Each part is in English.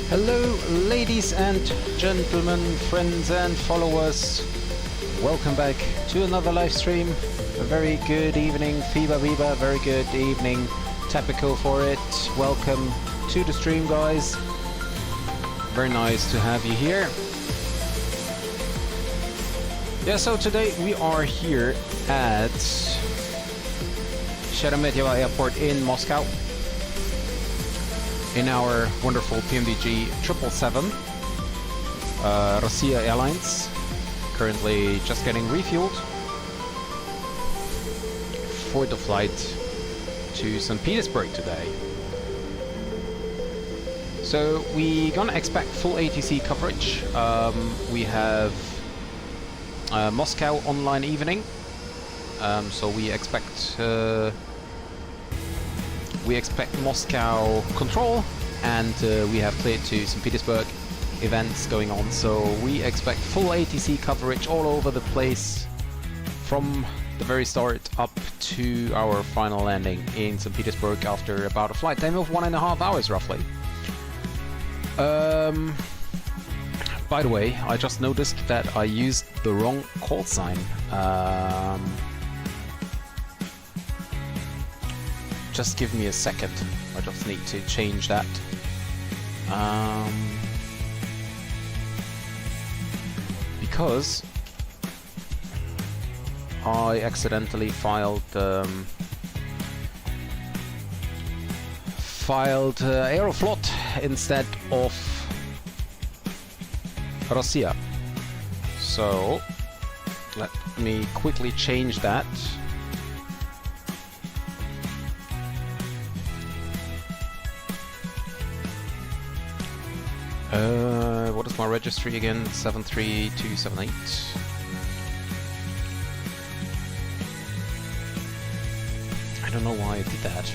Hello, ladies and gentlemen, friends and followers. Welcome back to another live stream. A very good evening, Fiba Viva. Very good evening, Tapico for it. Welcome to the stream, guys. Very nice to have you here. Yeah, so today we are here at Sheremetyevo Airport in Moscow in our wonderful PMDG 777 Rossija Airlines. Currently just getting refueled for the flight to St. Petersburg today. So we gonna expect full ATC coverage. We have Moscow online evening, so we expect Moscow control, and we have cleared to St. Petersburg events going on, so we expect full ATC coverage all over the place from the very start up to our final landing in St. Petersburg after about a flight time of 1.5 hours roughly. By the way, I just noticed that I used the wrong call sign. Just give me a second. I just need to change that. Because I accidentally filed Aeroflot instead of Rossija. So let me quickly change that. What is my registry again? 73278. I don't know why I did that.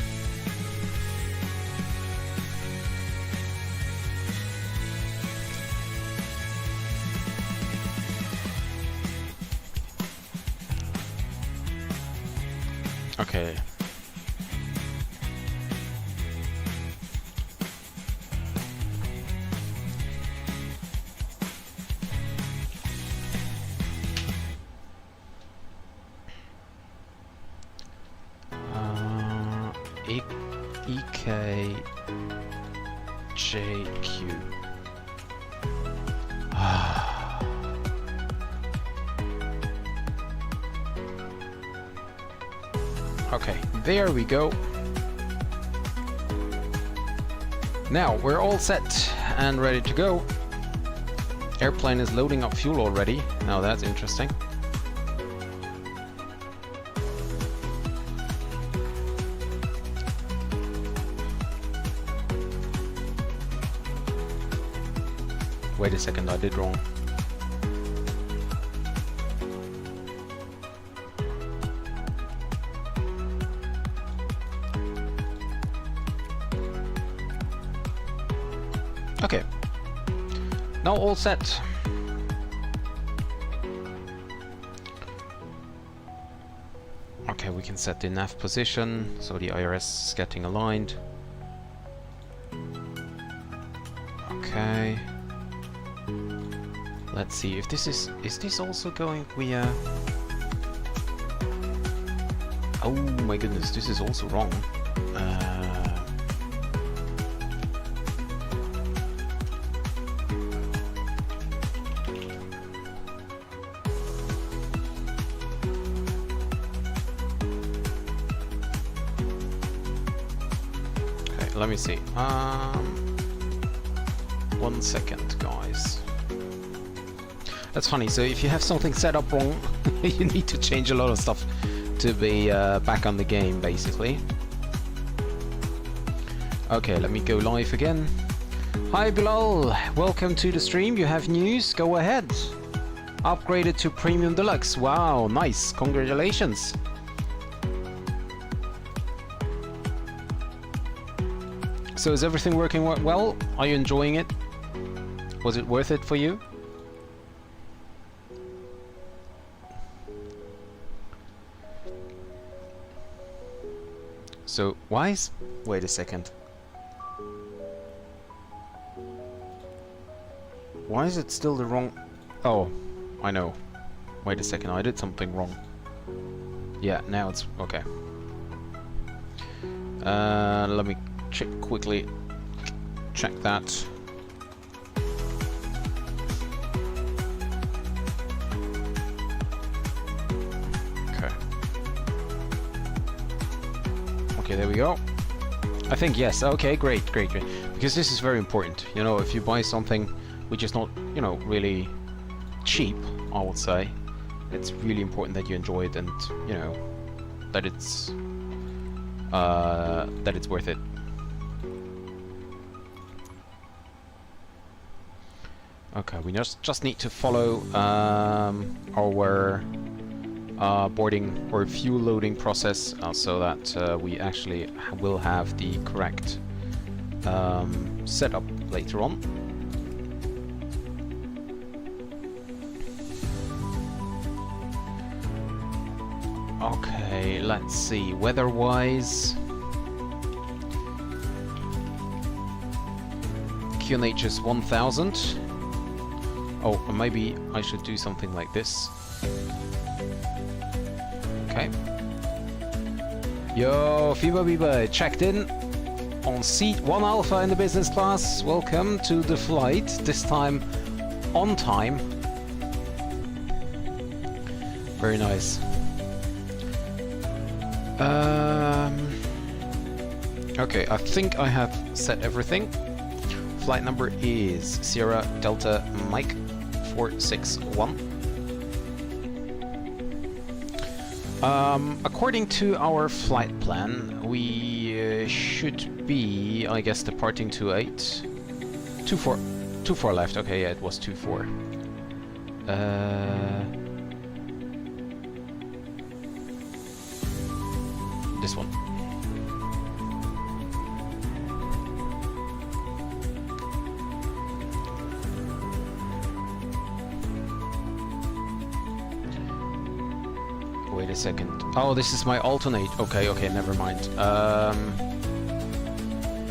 Okay. EKJQ. Okay, there we go. Now we're all set and ready to go. Airplane is loading up fuel already. Now that's interesting. Wait a second, I did wrong. Okay. Now all set. Okay, we can set the nav position, so the IRS is getting aligned. Okay. Let's see if this is this also going via... Oh my goodness, this is also wrong. Okay, let me see. 1 second, guys. That's funny, so if you have something set up wrong, you need to change a lot of stuff to be back on the game, basically. Okay, let me go live again. Hi Bilal, welcome to the stream. You have news? Go ahead. Upgraded to Premium Deluxe. Wow, nice. Congratulations. So is everything working well? Are you enjoying it? Was it worth it for you? So, wait a second. Why is it still the wrong... Oh, I know. Wait a second, I did something wrong. Yeah, now it's... okay. Let me quickly check that. Okay. Okay, there we go. I think yes. Okay, great. Because this is very important. You know, if you buy something which is not, you know, really cheap, I would say, it's really important that you enjoy it and, you know, that it's worth it. Okay, we just need to follow our boarding or fuel loading process so that we actually will have the correct setup later on. Okay, let's see. Weather-wise, QNH is 1000. Oh, maybe I should do something like this. Okay. Yo, Fever Beaver, checked in on seat 1 Alpha in the business class. Welcome to the flight, this time on time. Very nice. Okay, I think I have set everything. Flight number is Sierra Delta Mike 461. According to our flight plan, we should be, I guess, departing 28. 24 left. Okay, yeah, it was 24. This one. Wait a second. Oh, this is my alternate. Okay, never mind.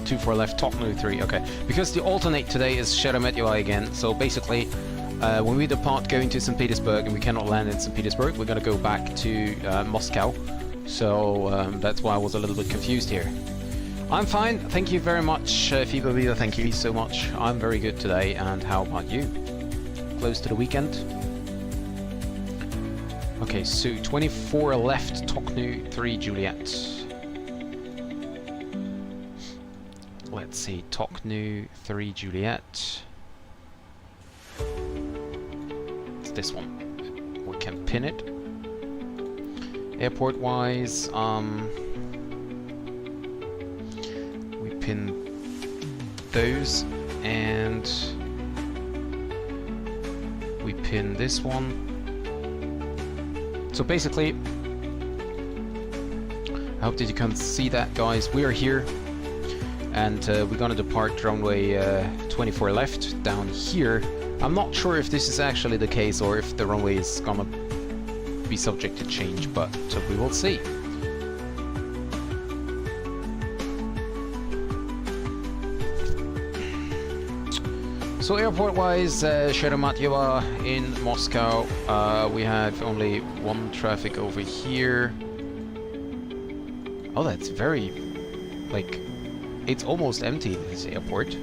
24 left, Toknu 3. Okay, because the alternate today is Sheremetyevo again. So basically, when we depart going to St. Petersburg and we cannot land in St. Petersburg, we're gonna go back to Moscow. So that's why I was a little bit confused here. I'm fine, thank you very much, Fever Beaver, thank you so much. I'm very good today, and how about you? Close to the weekend? Okay, so 24 left, Toknu 3 Juliet. Let's see, Toknu 3 Juliet. It's this one. We can pin it. Airport wise, we pin those and we pin this one. So basically, I hope that you can see that, guys. We are here and we're gonna depart runway 24 left down here. I'm not sure if this is actually the case or if the runway is gonna be subject to change, but we will see. So airport wise, Sheremetyevo in Moscow, we have only one traffic over here. Oh, that's very, like, it's almost empty, this airport,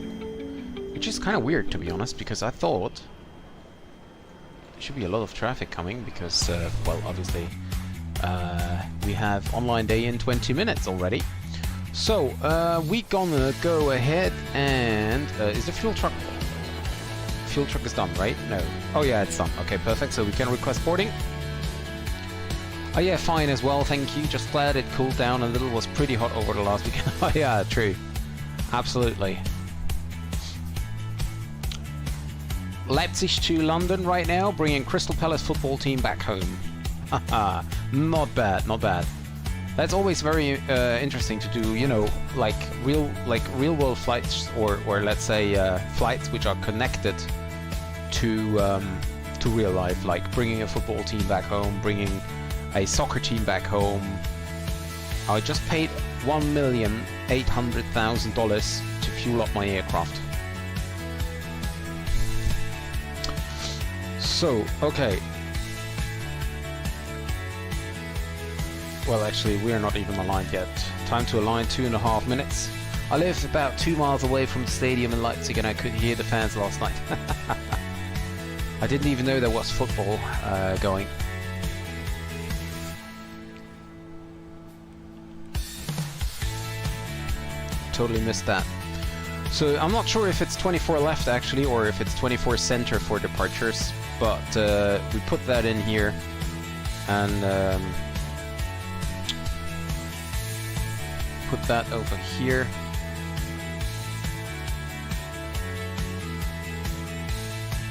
which is kind of weird, to be honest, because I thought should be a lot of traffic coming because, well, obviously we have online day in 20 minutes already. So we gonna go ahead and is the fuel truck is done, right? No. Oh yeah, it's done. Okay, perfect. So we can request boarding. Oh yeah, fine as well, thank you. Just glad it cooled down a little. It was pretty hot over the last weekend. Oh yeah, true. Absolutely. Leipzig to London right now, bringing Crystal Palace football team back home. Haha, not bad, not bad. That's always very interesting to do, you know, like real world flights, or let's say flights which are connected to real life, like bringing a football team back home, bringing a soccer team back home. I just paid $1,800,000 to fuel up my aircraft. So, okay. Well, actually, we are not even aligned yet. Time to align, 2.5 minutes. I live about 2 miles away from the stadium in Leipzig and I could hear the fans last night. I didn't even know there was football going. Totally missed that. So I'm not sure if it's 24 left actually, or if it's 24 center for departures, but we put that in here, and put that over here.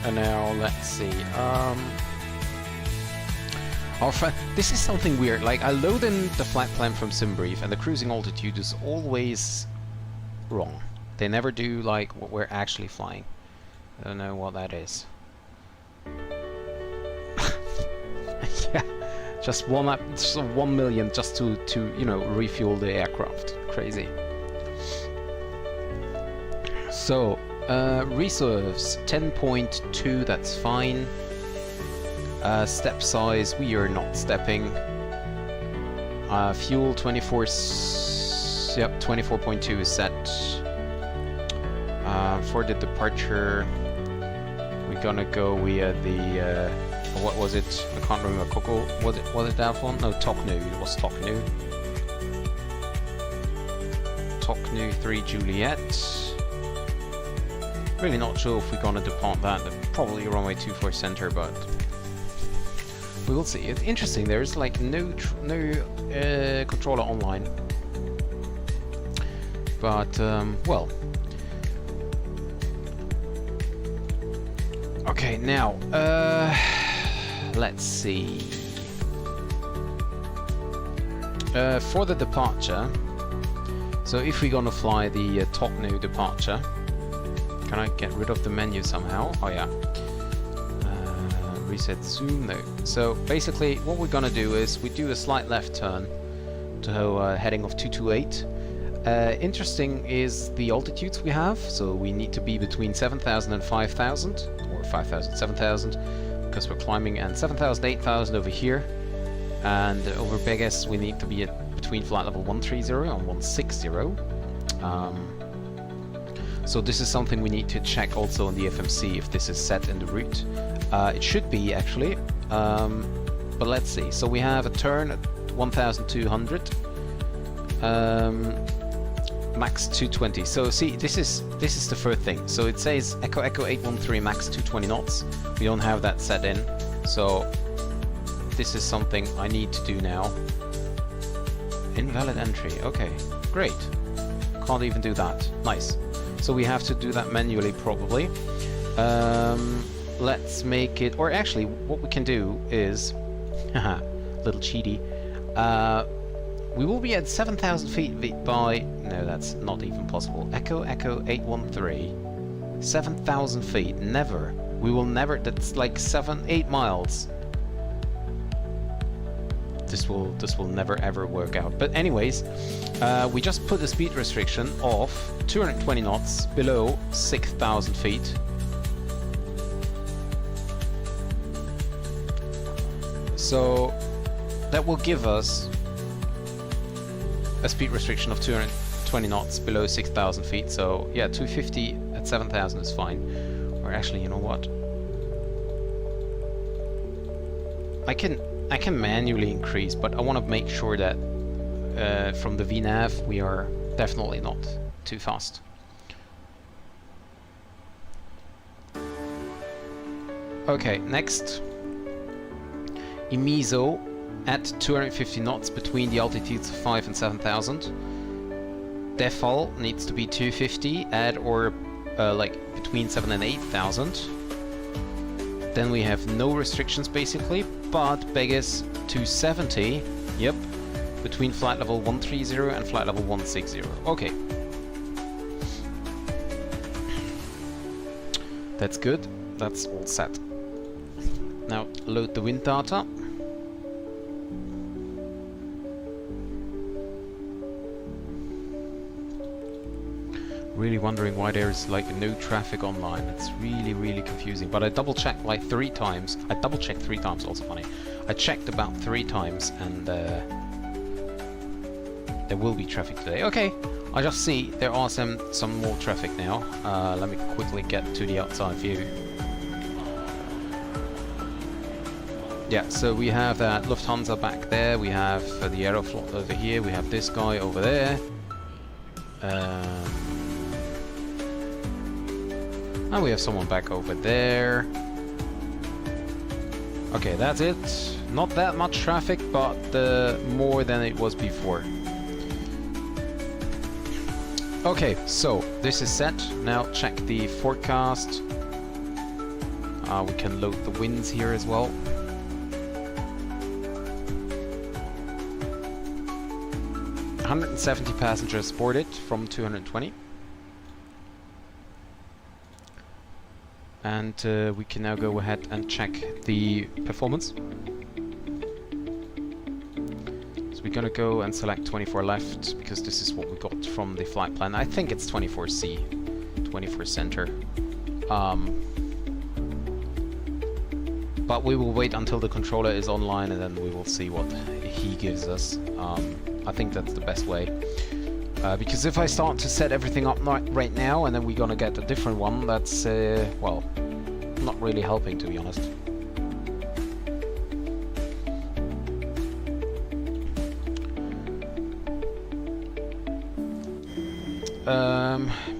And now let's see. This is something weird. Like, I load in the flight plan from SimBrief, and the cruising altitude is always wrong. They never do like what we're actually flying. I don't know what that is. Yeah, just 1 million just to you know, refuel the aircraft. Crazy. So reserves 10.2. That's fine. Step size, we are not stepping. Fuel 24. Yep, 24.2 is set. For the departure, we're gonna go via the what was it? I can't remember. Coco, was it that one? No, Toknu. It was Toknu. Toknu 3 Juliet. Really not sure if we're gonna depart that. Probably runway 24 center, but we will see. It's interesting. There's like no controller online, but well. Okay, now let's see. For the departure, so if we're gonna fly the Toknu departure, can I get rid of the menu somehow? Oh yeah. Reset zoom, no. So basically what we're gonna do is we do a slight left turn to heading of 228. Interesting is the altitudes we have, so we need to be between 7,000 and 5,000, or 5,000, 7,000, because we're climbing, and 7,000, 8,000 over here, and over Vegas we need to be at between flight level 130 and 160. So this is something we need to check also on the FMC if this is set in the route. It should be actually, but let's see. So we have a turn at 1,200. Max 220. So see, this is the first thing. So it says Echo 813 max 220 knots. We don't have that set in, so this is something I need to do now. Invalid entry. Okay, great. Can't even do that. Nice. So we have to do that manually probably. Let's make it, or actually what we can do is, haha, little cheaty. We will be at 7,000 feet by... No, that's not even possible. Echo 813. 7,000 feet. Never. We will never... That's like 7-8 miles. This will never ever work out. But anyways, we just put the speed restriction of 220 knots below 6,000 feet. So that will give us a speed restriction of 220 knots below 6,000 feet. So yeah, 250 at 7,000 is fine. Or actually, you know what? I can manually increase, but I want to make sure that from the VNAV we are definitely not too fast. Okay, next. Imizo at 250 knots between the altitudes of 5 and 7,000. Default needs to be 250 at or like between 7 and 8,000. Then we have no restrictions basically, but Vegas 270, yep, between flight level 130 and flight level 160. Okay. That's good, that's all set. Now load the wind data. Really wondering why there's like no traffic online. It's really, really confusing. But I double checked like 3 times. I double checked 3 times, also funny. I checked about 3 times and there will be traffic today. Okay, I just see there are some more traffic now. Let me quickly get to the outside view. Yeah, so we have that Lufthansa back there. We have the Aeroflot over here. We have this guy over there. And we have someone back over there. Okay, that's it. Not that much traffic, but more than it was before. Okay, so this is set. Now check the forecast. We can load the winds here as well. (170 passengers boarded from 220. And we can now go ahead and check the performance. So we're gonna go and select 24 left, because this is what we got from the flight plan. I think it's 24C, 24 center. But we will wait until the controller is online and then we will see what he gives us. I think that's the best way. Because if I start to set everything up right now and then we're gonna get a different one, that's, well, not really helping, to be honest.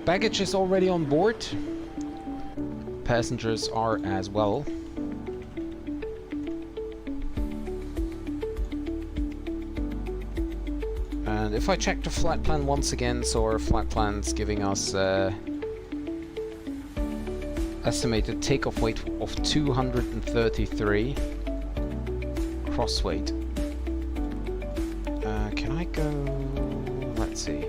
Baggage is already on board. Passengers are as well. And if I check the flight plan once again, so our flight plan's giving us estimated takeoff weight of 233, cross weight. Can I go? Let's see.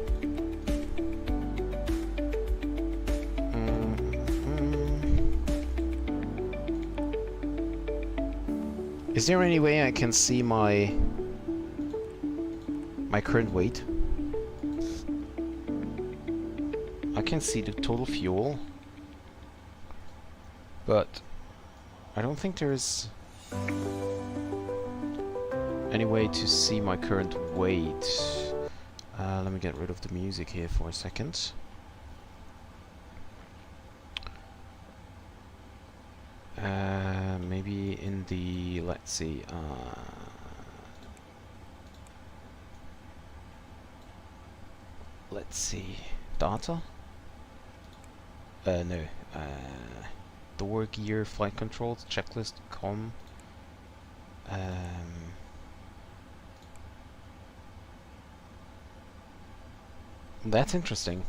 Is there any way I can see my current weight? I can see the total fuel, but I don't think there's any way to see my current weight. Let me get rid of the music here for a second. Maybe in the, let's see, let's see, data? No. Door gear, flight controls, checklist, com. That's interesting.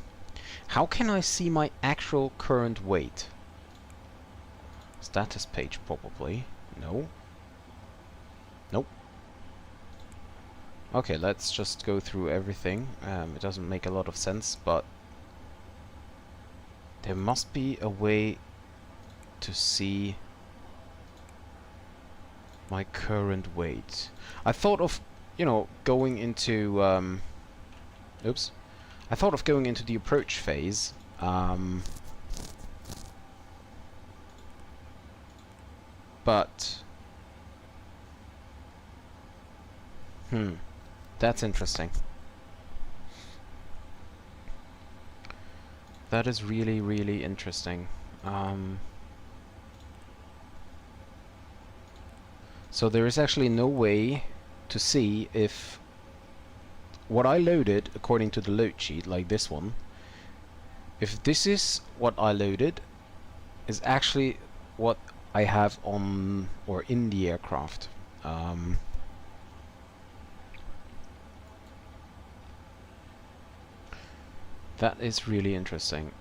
How can I see my actual current weight? Status page, probably. No. Nope. Okay, let's just go through everything. It doesn't make a lot of sense, but there must be a way to see my current weight. I thought of, you know, going into oops. I thought of going into the approach phase. But that's interesting. That is really, really interesting. So there is actually no way to see if what I loaded according to the load sheet, like this one, if this is what I loaded, is actually what I have on or in the aircraft. That is really interesting.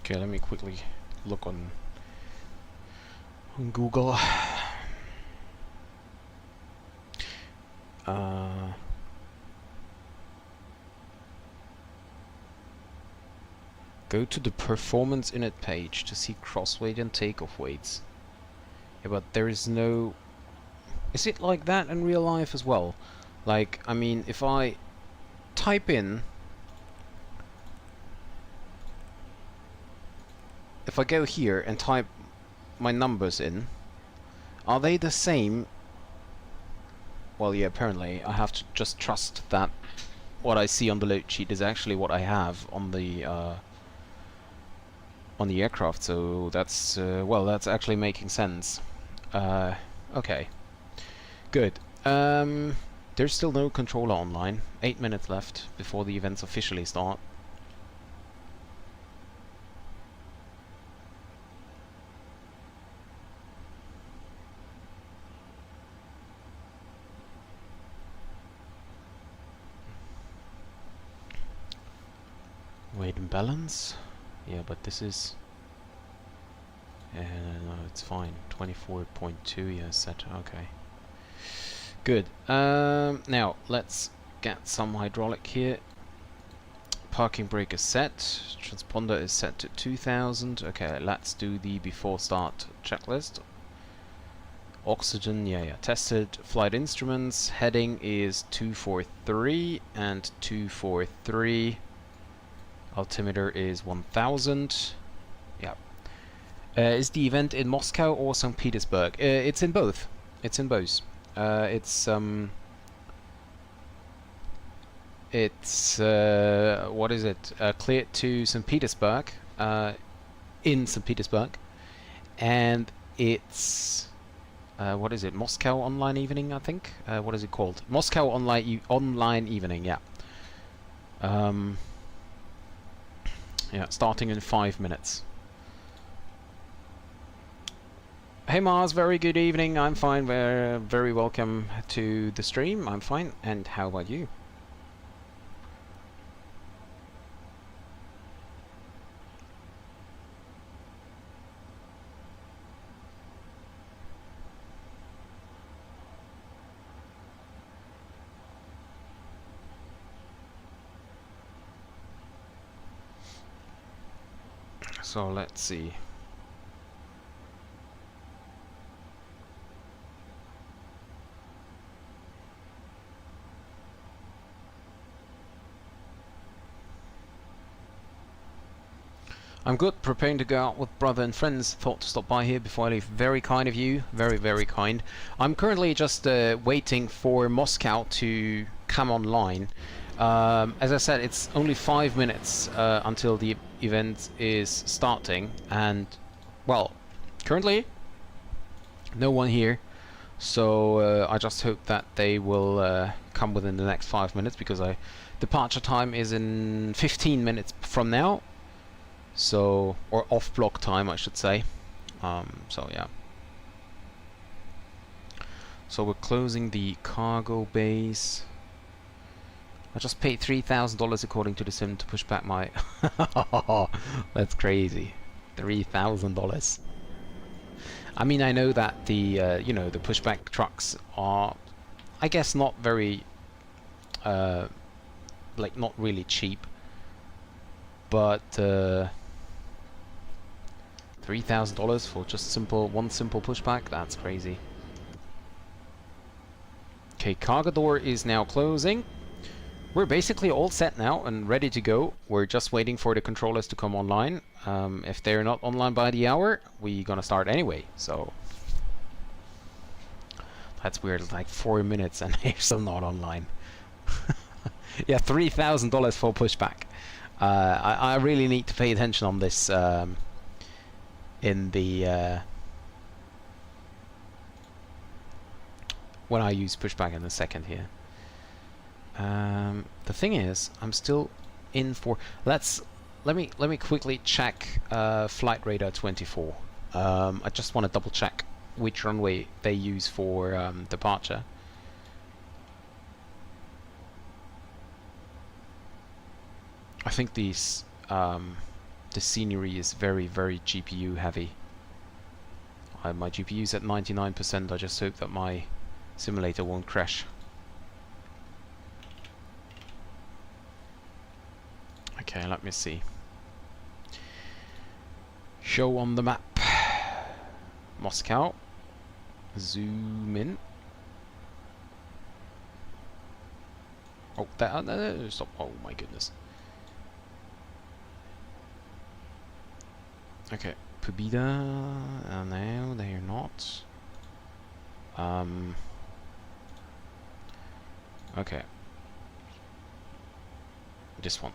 Okay, let me quickly look on Google. Go to the performance init page to see cross weight and takeoff weights. Yeah, but there is no... Is it like that in real life as well? Like, I mean, if I type in... If I go here and type my numbers in, are they the same? Well, yeah, apparently I have to just trust that what I see on the load sheet is actually what I have on the aircraft. So that's well, that's actually making sense. Okay, good. There's still no controller online. 8 minutes left before the events officially start. Weight and balance. Yeah, but this is... no, it's fine. 24.2, yeah, set. Okay. Good. Now, let's get some hydraulic here. Parking brake is set. Transponder is set to 2000. Okay, let's do the before start checklist. Oxygen, yeah, tested. Flight instruments, heading is 243 and 243. Altimeter is 1000. Yeah. Is the event in Moscow or St. Petersburg? It's in both. It's in both. It's what is it? Cleared to St. Petersburg, in St. Petersburg, and it's what is it? Moscow Online Evening, I think. What is it called? Moscow Online Evening. Yeah. Yeah, starting in 5 minutes. Hey Mars, very good evening. I'm fine. Very welcome to the stream. I'm fine. And how about you? So let's see. I'm good, preparing to go out with brother and friends. Thought to stop by here before I leave. Very kind of you. Very, very kind. I'm currently just waiting for Moscow to come online. As I said, it's only 5 minutes until the event is starting, and well, currently no one here, so I just hope that they will come within the next 5 minutes, because departure time is in 15 minutes from now, so, or off block time I should say. So yeah, so we're closing the cargo base. I just paid $3,000 according to the sim to push back my... That's crazy. $3,000. I mean, I know that the, you know, the pushback trucks are, I guess, not very, like, not really cheap. But, $3,000 for just one simple pushback? That's crazy. Okay, cargo door is now closing. We're basically all set now and ready to go. We're just waiting for the controllers to come online. If they're not online by the hour, we're gonna start anyway. So that's weird. It's like 4 minutes and they're still not online. Yeah, $3,000 for pushback. I really need to pay attention on this in the when I use pushback in a second here. The thing is, I'm still in for... Let me quickly check Flight Radar 24. I just want to double check which runway they use for departure. I think these The scenery is very, very GPU heavy. My GPU is at 99%. I just hope that my simulator won't crash. Okay, let me see. Show on the map. Moscow. Zoom in. Oh, that no, stop! Oh my goodness. Okay, Pobeda. No, they are not. Okay. This one.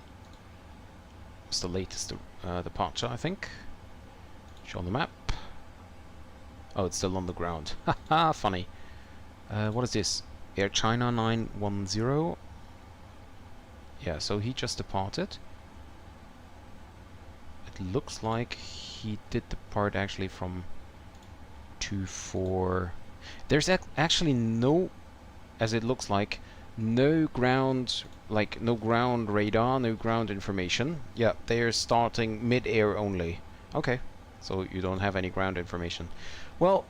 It's the latest departure, I think. Show on the map. Oh, it's still on the ground. Haha, funny. What is this? Air China 910. Yeah, so he just departed. It looks like he did depart actually from 24. There's actually no, as it looks like, no ground, no ground radar, no ground information. Yeah, they're starting mid-air only. Okay, so you don't have any ground information. Well,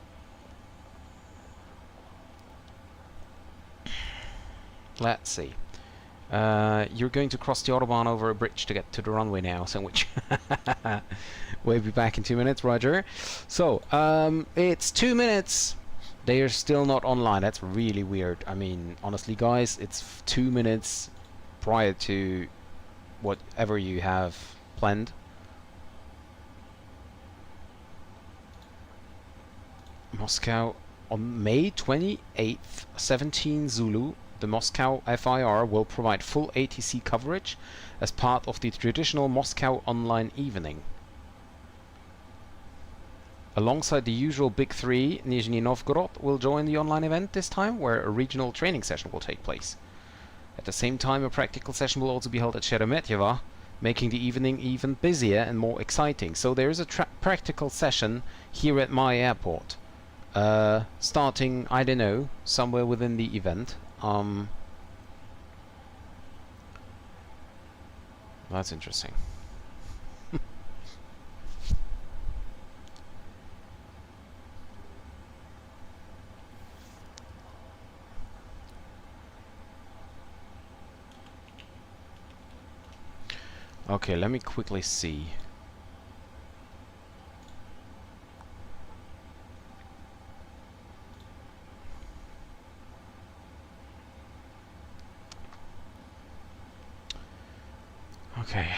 let's see. You're going to cross the Autobahn over a bridge to get to the runway now, sandwich. We'll be back in 2 minutes, Roger. So, it's 2 minutes. They are still not online. That's really weird. I mean, honestly, guys, it's 2 minutes prior to whatever you have planned. Moscow on May 28th, 17 Zulu. The Moscow FIR will provide full ATC coverage as part of the traditional Moscow online evening. Alongside the usual big three, Nizhny Novgorod will join the online event this time, where a regional training session will take place. At the same time, a practical session will also be held at Sheremetyevo, making the evening even busier and more exciting. So there is a practical session here at my airport, starting, I don't know, somewhere within the event. That's interesting. Okay, let me quickly see. Okay,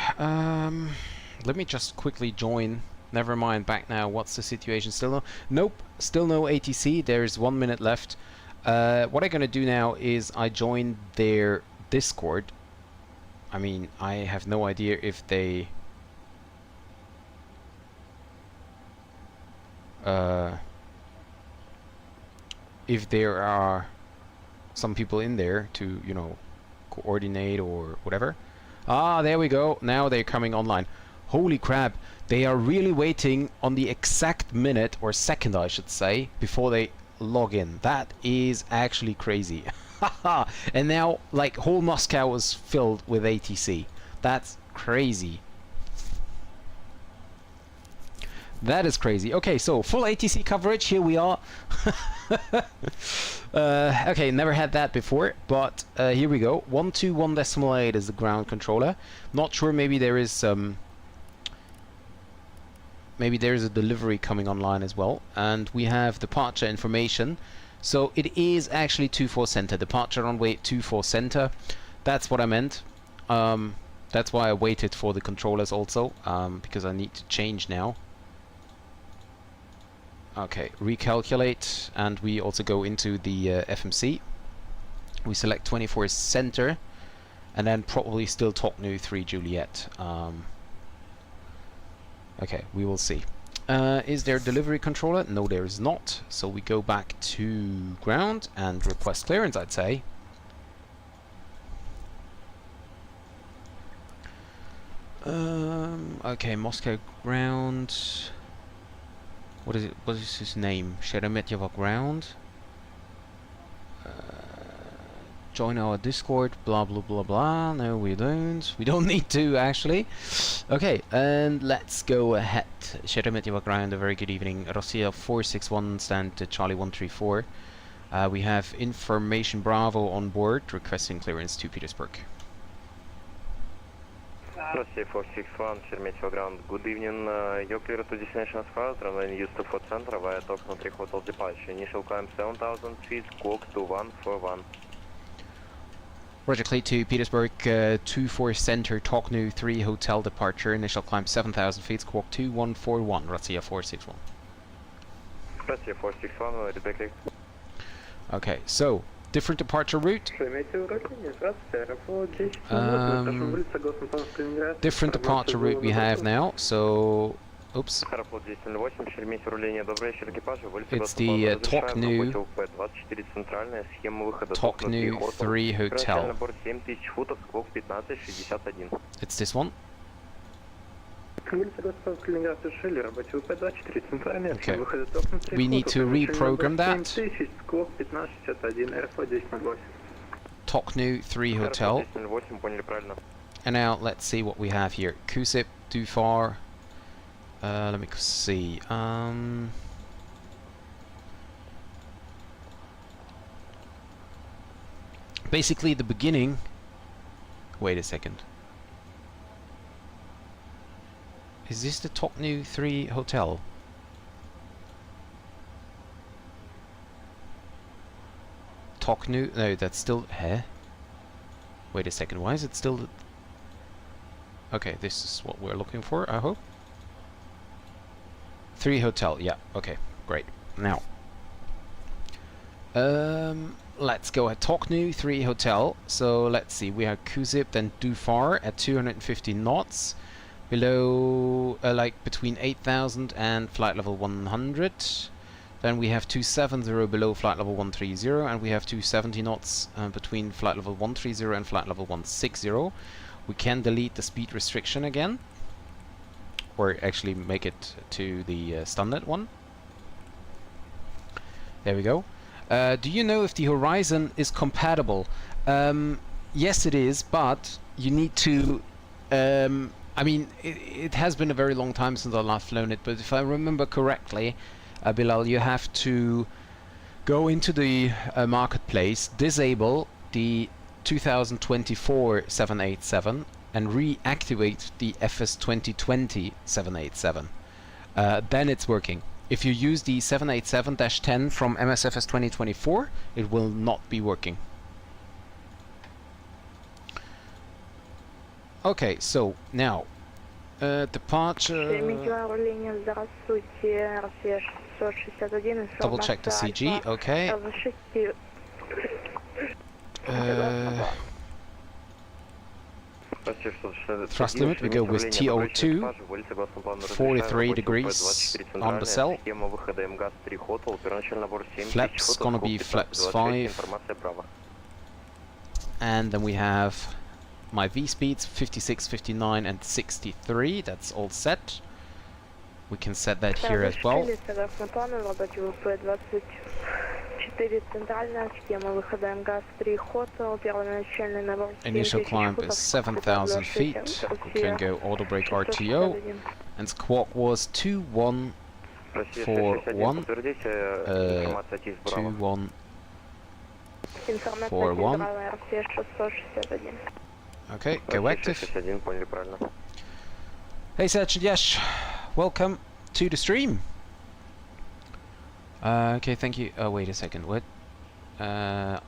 let me just quickly join. Never mind, back now. What's the situation? Still no? Nope, still no ATC. There's 1 minute left. What I'm gonna do now is I join their Discord. I mean, I have no idea if they if there are some people in there to, you know, coordinate or whatever. Ah, there we go. Now they're coming online. Holy crap. They are really waiting on the exact minute, or second I should say, before they log in. That is actually crazy. Haha. And now, like, whole Moscow is filled with ATC. That's crazy. That is crazy. Okay, so full ATC coverage. Here we are. Okay, never had that before, but here we go. 121.8 is the ground controller. Not sure. Maybe there is some. Maybe there is a delivery coming online as well, and we have departure information. So it is actually 24 center. Departure runway 24 center. That's what I meant. That's why I waited for the controllers also, because I need to change now. Okay, recalculate, and we also go into the FMC. We select 24 center, and then probably still Toknu 3 Juliet. Okay, we will see. Is there a delivery controller? No, there is not. So we go back to ground and request clearance, I'd say. Okay, Moscow ground. What is it? What is his name? Sheremetyevo ground. join our Discord, blah blah blah blah. No, we don't. We don't need to, actually. Okay, and let's go ahead. Sheremetyevo background, a very good evening. Rossija 461, stand to Charlie 134. We have information Bravo on board, requesting clearance to Petersburg. Rossija 461, Sheremetyevo ground, good evening. Your clear to destination as far as runway used to 4 center via Tokyo 3 hotel departure. Initial climb 7,000 feet, squawk 2141. Roger, Clay to Petersburg, 24 center, Tokyo 3 hotel departure. Initial climb 7,000 feet, squawk 2141. Rossija 461. Rossija 461, repeat. Okay, so different departure route. Different departure route we have now. So, oops. It's the Tokyo 3 hotel. It's this one. Okay. We need to reprogram that. Tokyo 3 hotel. And now let's see what we have here. Kusip, Dufar. Let me see. Basically the beginning. Wait a second. Is this the Tokyo 3 hotel? Tokyo? No, that's still... Huh? Wait a second, why is it still... Okay, this is what we're looking for, I hope. 3 hotel, yeah, okay, great. Now, let's go at Tokyo 3 hotel. So let's see, we have Kusip, then Dufar at 250 knots. Below, like between 8,000 and flight level 100. Then we have 270 below flight level 130, and we have 270 knots between flight level 130 and flight level 160. We can delete the speed restriction again, or actually make it to the standard one. There we go. Do you know if the Horizon is compatible? Yes, it is, but you need to... I mean, it has been a very long time since I last flown it, but if I remember correctly, Bilal, you have to go into the marketplace, disable the 2024 787 and reactivate the FS2020 787. Then it's working. If you use the 787-10 from MSFS2024, it will not be working. Okay, so now departure. Double check the CG. Okay. Thrust limit. We go with TO2. 43 degrees on the cell. Flaps gonna be flaps 5. And then we have my V speeds 56, 59 and 63, that's all set. We can set that here as well. Initial climb is 7,000 feet. We can go auto brake RTO. And squawk was 2141. 2141. Okay, go active. Hey Sergeant Yash, welcome to the stream. Okay, thank you. Oh, wait a second, what?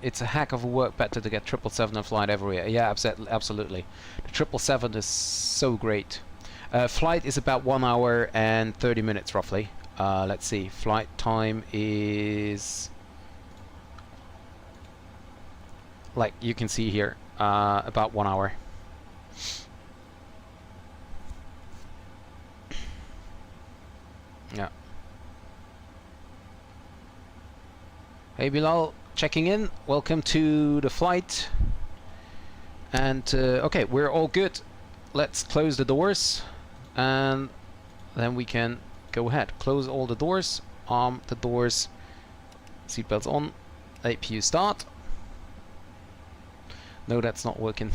It's a heck of a work better to get 777 and flight everywhere. Yeah, absolutely. The 777 is so great. Flight is about 1 hour and 30 minutes roughly. Let's see, flight time is... like you can see here. About 1 hour. Yeah. Hey Bilal, checking in. Welcome to the flight. And okay, we're all good. Let's close the doors, and then we can go ahead. Close all the doors. Arm the doors. Seatbelts on. APU start. No, that's not working.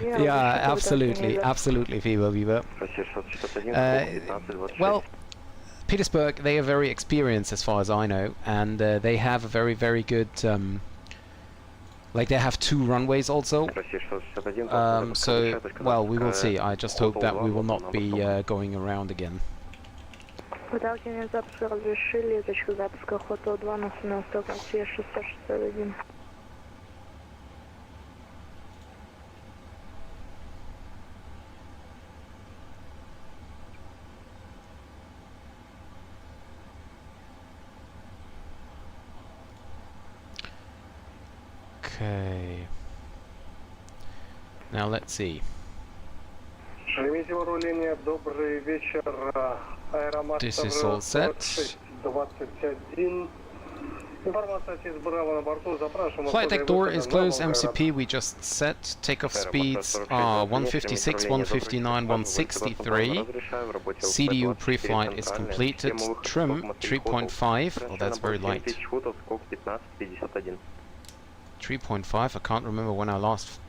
Yeah, absolutely, Viva. Well, Petersburg, they are very experienced as far as I know, and they have a very, very good, like they have 2 runways also. So, well, we will see. I just hope that we will not be going around again. Выталкивание запуска разрешили, точка запуска Hotel 2 на восток Россия 661. Okay. Now let's see. This is all set. Flight deck door is closed, MCP we just set. Takeoff speeds are 156, 159, 163. CDU pre-flight is completed. Trim 3.5. Oh, that's very light. 3.5, I can't remember when I last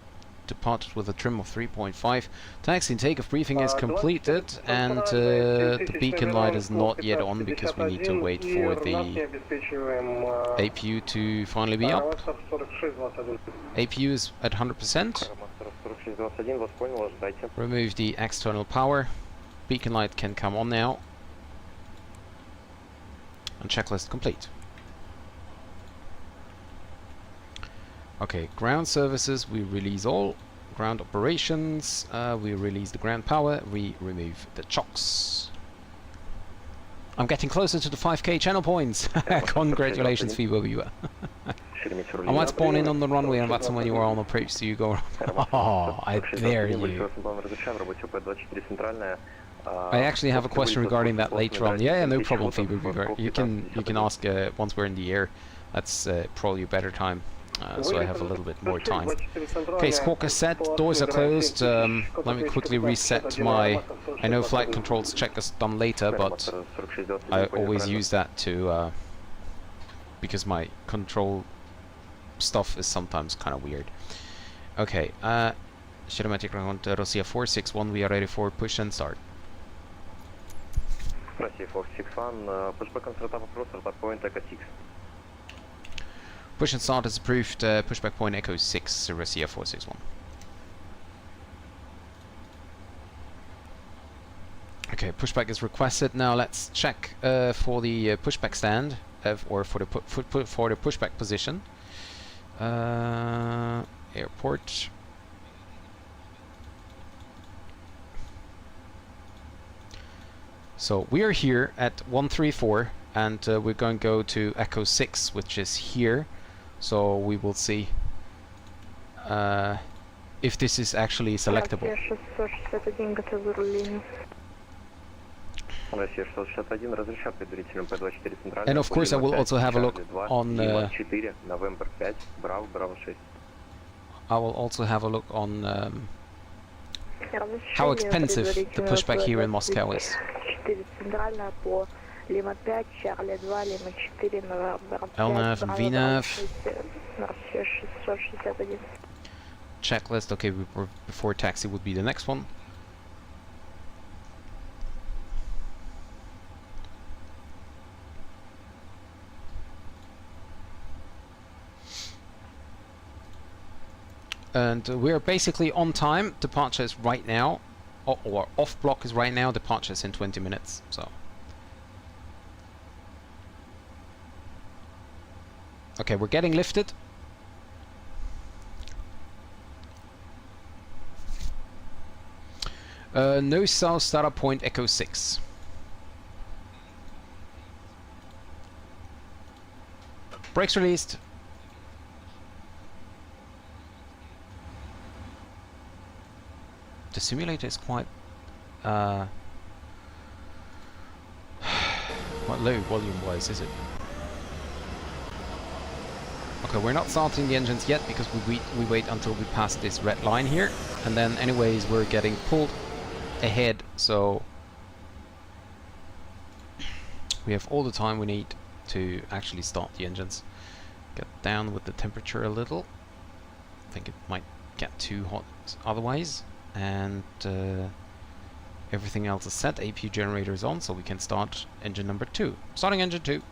departed with a trim of 3.5. Taxi and takeoff briefing is completed, and the beacon light is not yet on because we need to wait for the APU to finally be up. APU is at 100%. Remove the external power. Beacon light can come on now. And checklist complete. Okay, ground services, we release all. Ground operations, we release the ground power, we remove the chocks. I'm getting closer to the 5k channel points. Congratulations, Viva. I might spawn in on the runway and that's when you are on approach, so you go. Oh, I dare you. I actually have a question regarding that later on. Yeah, no problem, Viva. You can ask once we're in the air. That's probably a better time. So I have a little bit more time. Okay, squawk is set, doors are closed. Let me quickly reset my... I know flight controls check is done later, but I always use that to... because my control stuff is sometimes kind of weird. Okay, Cinematic ground Rossija 461, we are ready for push and start. Rossija 461, pushback on startup approach, startup point Echo 6. Push and start is approved, pushback point Echo 6, Rossija 461. Okay, pushback is requested. Now let's check for the pushback stand, or for the pushback position. Airport. So we are here at 134, and we're going to go to Echo 6, which is here. So we will see if this is actually selectable. And of course I will also have a look on how expensive the pushback here in Moscow is. LNAV and VNAV. Checklist, okay, before taxi would be the next one. And we're basically on time. Departure is right now, or off block is right now. Departure is in 20 minutes. So. Okay, we're getting lifted. No south startup point Echo 6. Brakes released. The simulator is quite what low volume-wise is it? Okay, we're not starting the engines yet because we wait until we pass this red line here, and then anyways we're getting pulled ahead, so we have all the time we need to actually start the engines. Get down with the temperature a little. I think it might get too hot otherwise. And everything else is set. APU generator is on, so we can start engine number 2. Starting engine 2.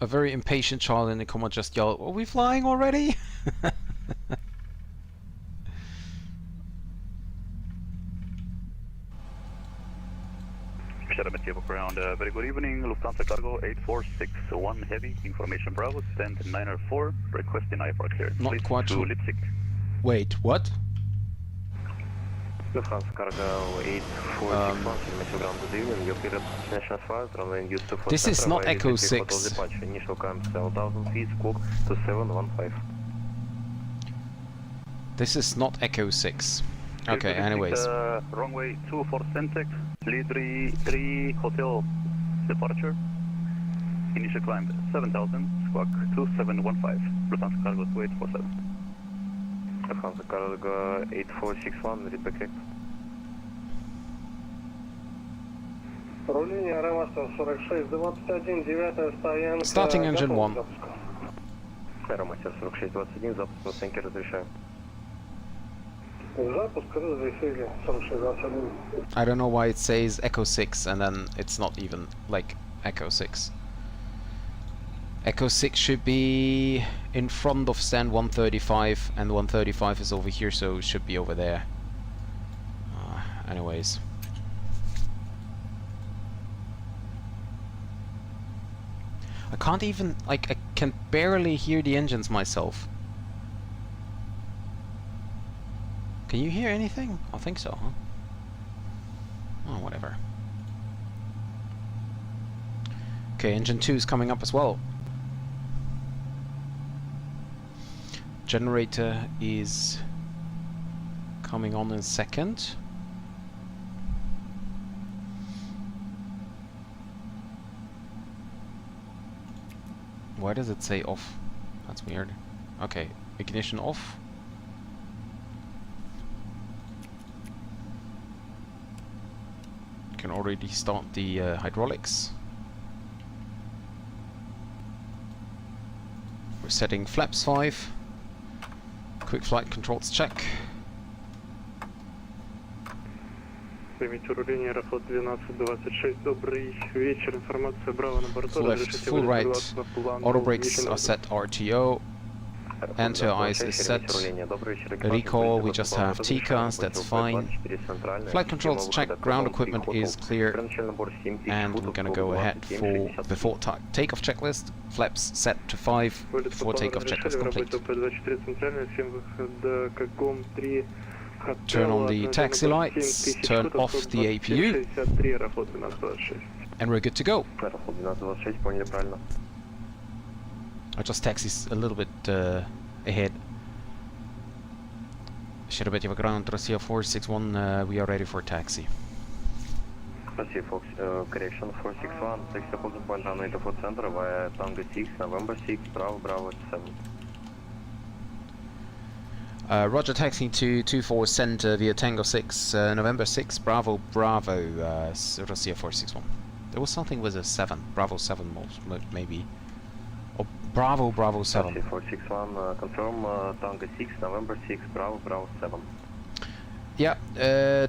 A very impatient child in the coma just yelled, "Are we flying already?" Ground, very good evening, Lufthansa Cargo 8461 Heavy, information Bravo, stand 904, requesting IFR clearance. Not please quite to sure. Leipzig. Wait, what? Lufthansa Cargo 8461, Cermetio Ground, good evening. Your clearance destination as far as runway used to This is not Echo 6. Initial climb 7,000 feet, squawk to 715. This is not Echo 6. Okay, anyways. Runway 24 Centex, lead 3 Hotel departure. Initial climb 7,000, squawk 2715. Lufthansa Cargo 2847. Lufthansa Cargo 8461, read back correct. Руление Ромастер 46, 21, 9 стоянка. Starting engine 1. Ромастер 46, 21, запуск на оценке разрешаю. Запуск разрешили 46, 21. I don't know why it says Echo 6 and then it's not even like Echo 6. Echo 6 should be in front of stand 135 and 135 is over here, so it should be over there. Anyways. I can't even, like, I can barely hear the engines myself. Can you hear anything? I think so, huh? Oh, whatever. Okay, engine 2 is coming up as well. Generator is coming on in a second. Why does it say off? That's weird. Okay, ignition off. Can already start the hydraulics. We're setting flaps 5. Quick flight controls check. Примите руление Аэрофлот 1226, добрый вечер, информация Браво на борту. Full left, full right. Auto brakes are set RTO. Anti-ice is set. Recall, we just have TCAS, that's fine. Flight controls check, ground equipment is clear. And we're gonna go ahead for before takeoff checklist. Flaps set to 5, before takeoff checklist complete. Turn on the taxi lights, turn off the APU, and we're good to go. I just taxi a little bit ahead. Sheremetyevo ground, Rossija 461, we are ready for taxi. Rossija Fox, correction 461, taxi opposing point runway 24 center via Tango 6, November 6, Bravo, Bravo 7. Roger, taxiing to 24 center via Tango 6, November 6, Bravo, Bravo, Rossija 461. There was something with a 7, Bravo 7 maybe. Oh, Bravo, Bravo 7. 461, confirm Tango 6, November 6, Bravo, Bravo 7. Yeah,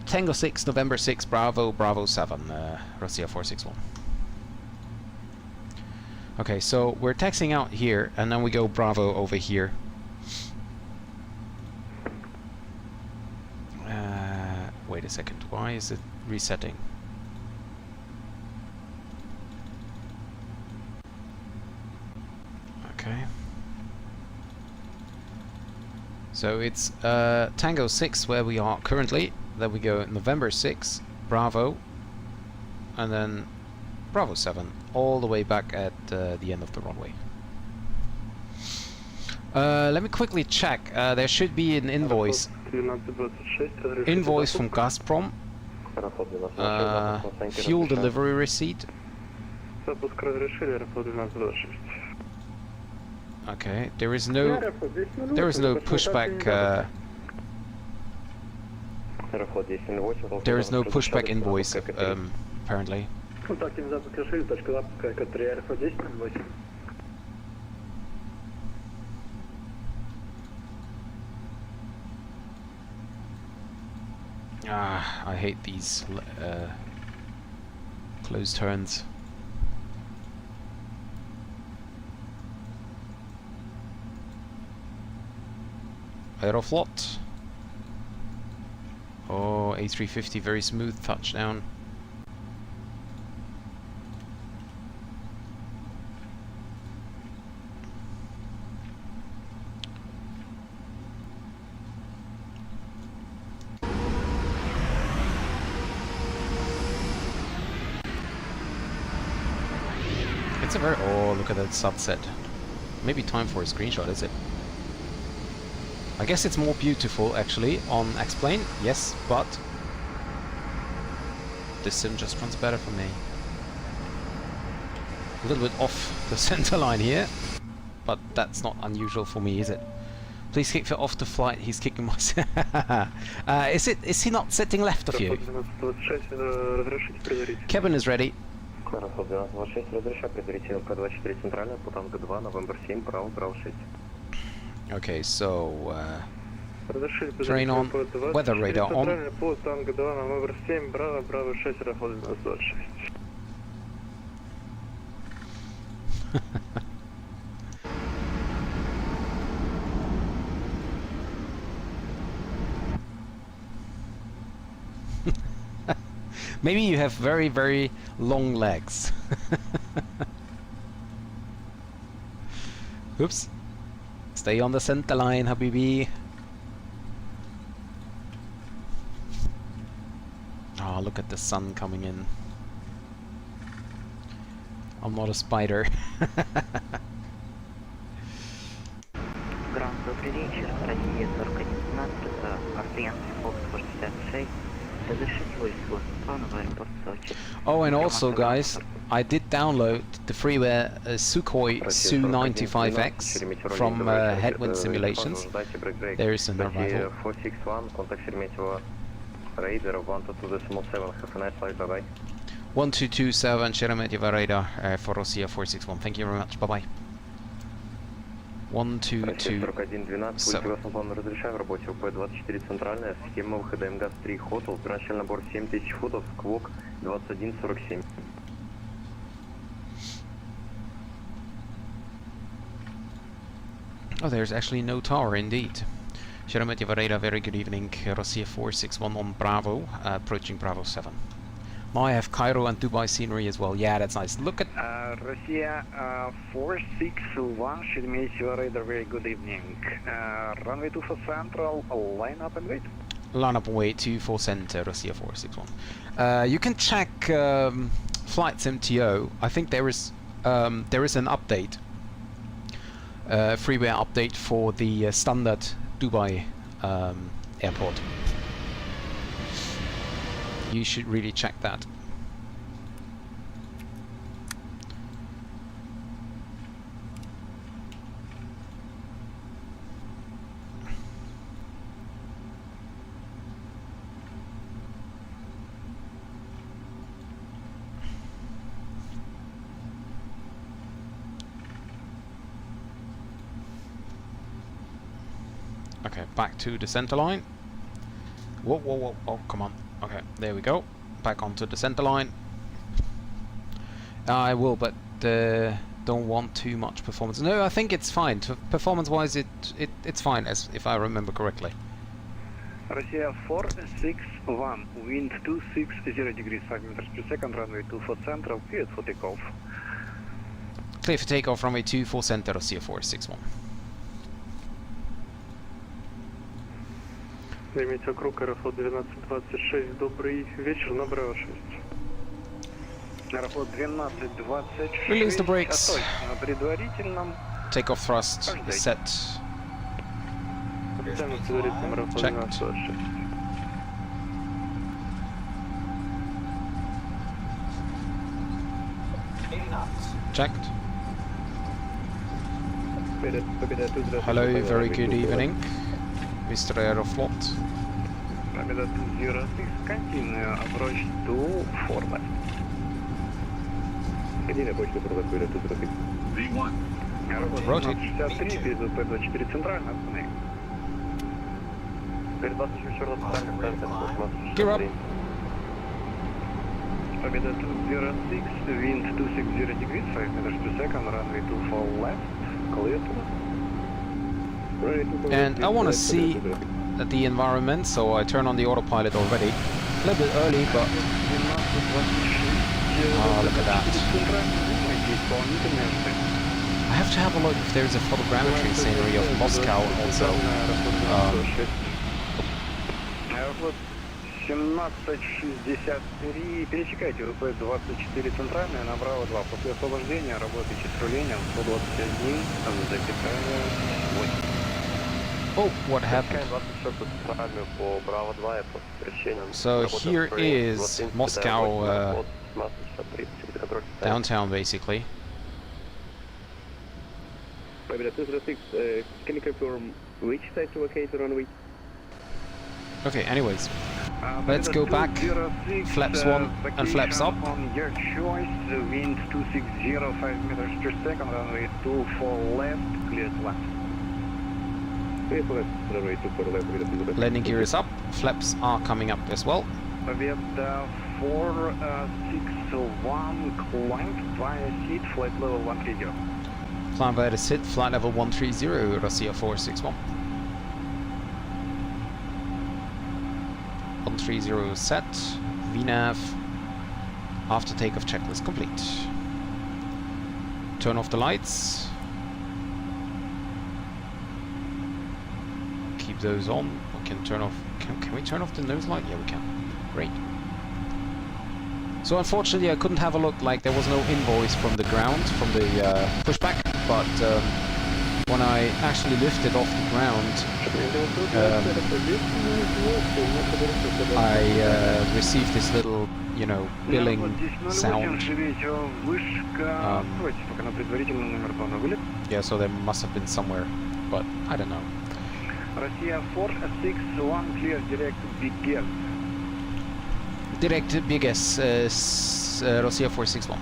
Tango 6, November 6, Bravo, Bravo 7, Rossija 461. Okay, so we're taxiing out here, and then we go Bravo over here. Wait a second, why is it resetting? Okay. So it's Tango 6 where we are currently, then we go November 6, Bravo, and then Bravo 7, all the way back at the end of the runway. Let me quickly check, there should be an invoice. Invoice from Gazprom, fuel delivery receipt. Okay, there is no pushback Аэрофлот 10.8. There is no pushback invoice, apparently. Контактим запуск решили, точка запуска КТ3, Аэрофлот 10.8. Ah, I hate these closed turns. Aeroflot. Oh, A350, very smooth touchdown. It's a very... Oh, look at that sunset. Maybe time for a screenshot, is it? I guess it's more beautiful, actually, on X-Plane, yes, but... this sim just runs better for me. A little bit off the center line here, but that's not unusual for me, is it? Please kick it off the flight, he's kicking my... is he not sitting left of you? Kevin is ready. Аэрофлот 12.26, разрешаю предварительно П-24 центральная, по танго 2, Новембер 7, право, право 6. Okay, so... train on, weather radar on. По танго 2, Новембер 7, браво, браво 6, Аэрофлот 12.26. Maybe you have very, very long legs. Oops. Stay on the center line, Habibi. Oh, look at the sun coming in. I'm not a spider. Гранд, добрый вечер. Россия 4115, это Артемский Фокс 166. Oh, and also, guys, I did download the freeware Sukhoi Su-95X from Headwind Simulations. There is an arrival. 461, contact Sheremetyevo radar 122.7. Have a nice flight, bye bye. 1227 Sheremetyevo radar for Rossija 461. Thank you very much. Bye bye. 1227. Разрешаю в работе УП-24 центральная, схема выхода МГАЗ-3 Хотл, первоначальный набор 7000 футов, сквок 2147. Oh, there's actually no tower indeed. Sheremetyevo radar, very good evening. Rossija 461 on Bravo, approaching Bravo 7. Now I have Cairo and Dubai scenery as well. Yeah, that's nice. Look at... Rossija 461, Sheremetyevo radar, very good evening. Runway 24 central, line up and wait. Line up and wait, 24 center, Rossija 461. You can check flights MTO. I think there is an update. Freeware update for the standard Dubai airport. You should really check that. Okay, back to the center line. Whoa, whoa, whoa, oh, come on. Okay, there we go. Back onto the center line. I will, but don't want too much performance. No, I think it's fine. Performance-wise, it's fine, as if I remember correctly. Rossija 461, wind 260 degrees, 5 meters per second, runway 24 central, cleared for takeoff. Clear for takeoff, runway 24 center, Rossija 461. Займите круг, Аэрофлот 1226, добрый вечер, на Браво 6. Аэрофлот 1226. Release the brakes. На предварительном. Takeoff thrust is set. Checked. Checked. Hello, very good evening, Mr. Aeroflot. Победа 206, continue approach to 4 left. Continue approach to 4 left, Победа 206. Rotate. 63, перед P24 центрально, останови. Перед 24 центральным, Gear up. Победа 206, wind 260 degrees, 5 meters per second, runway 24 left, clear to left. And I want to see the environment, so I turn on the autopilot already. A little bit early, but... Oh, look at that. I have to have a look if there's a photogrammetry scenery of Moscow also. 1763, пересекайте ВП-24 центральная, направо 2. После освобождения работайте с рулением 121, запятая 8. Oh, what happened? So here is Moscow, downtown basically. Победа 206, can you confirm which side to locate the runway? Okay, anyways. Let's go back, flaps 1 and flaps up. On your choice, wind 260, 5 meters per second, runway 24 left, clear to land. Landing gear is up, flaps are coming up as well. Победа 461, climb via seat, flight level 130. Climb via the SID, flight level 130, Rossija 461. 130 set, VNAV, after takeoff checklist complete. Turn off the lights. Keep those on. We can turn off, can we turn off the nose light? Yeah, we can. Great. So unfortunately I couldn't have a look, like there was no invoice from the ground, from the pushback, but when I actually lifted off the ground, I received this little, you know, billing sound. Yeah, so there must have been somewhere, but I don't know. Rossija 461, clear direct BGS. Direct BGS, Rossija 461.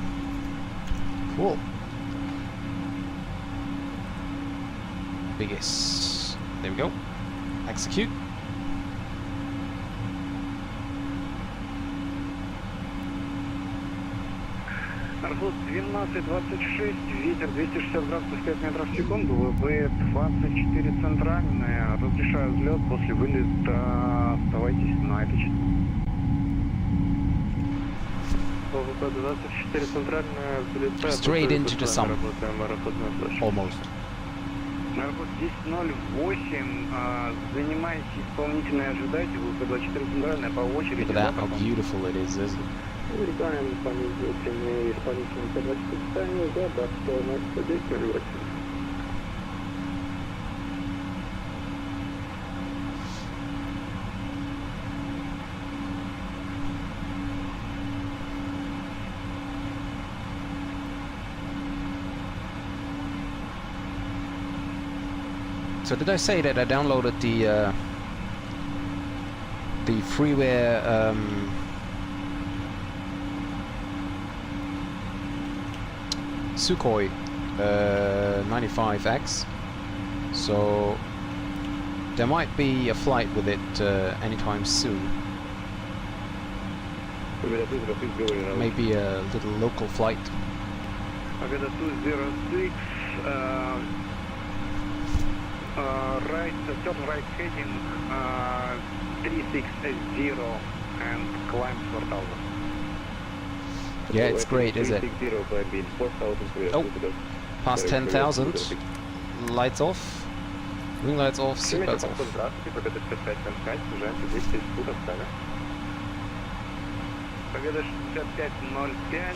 Cool. BGS. There we go. Execute. Архуз 1226, ветер 260 градусов 5 метров в секунду, ВП-24 центральная, разрешаю взлет, после вылета оставайтесь на этой части. ВП-24 центральная, взлетает. Straight into the sun. Almost. Архуз 1008, занимайте исполнительное, ожидайте, ВП-24 центральная по очереди. Look at that, how beautiful it is, isn't it? Вылетаем по исполнительным ВП-24 состоянию, да, до 110 регулировки. So did I say that I downloaded the freeware Sukhoi 95X, so there might be a flight with it anytime soon. Maybe a little local flight. Победа 206, right, turn right heading 3680 and climb 4000. Yeah, it's great, is it? Oh, past 10,000. Lights off. Wing lights off, seatbelts off. Победа 6505.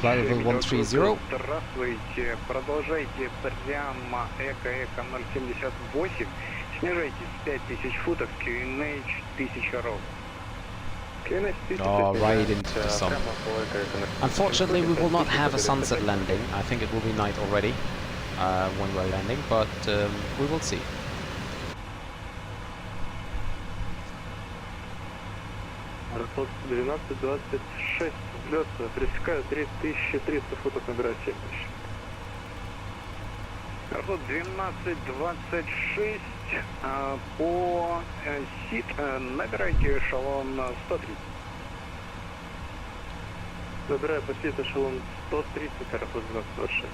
Flight level 130. Здравствуйте. Продолжайте прямо эко 078. Снижайтесь 5000 футов, QNH 1000 ровно. Oh, right into the sun. Unfortunately, we will not have a sunset landing. I think it will be night already when we're landing, but we will see. Расход 12-26, взлет, пресекаю 3300 футов, набираю 7000. Расход 12-26, по СИД набирайте эшелон 130. Набираю по СИД эшелон 130, расход 12-26.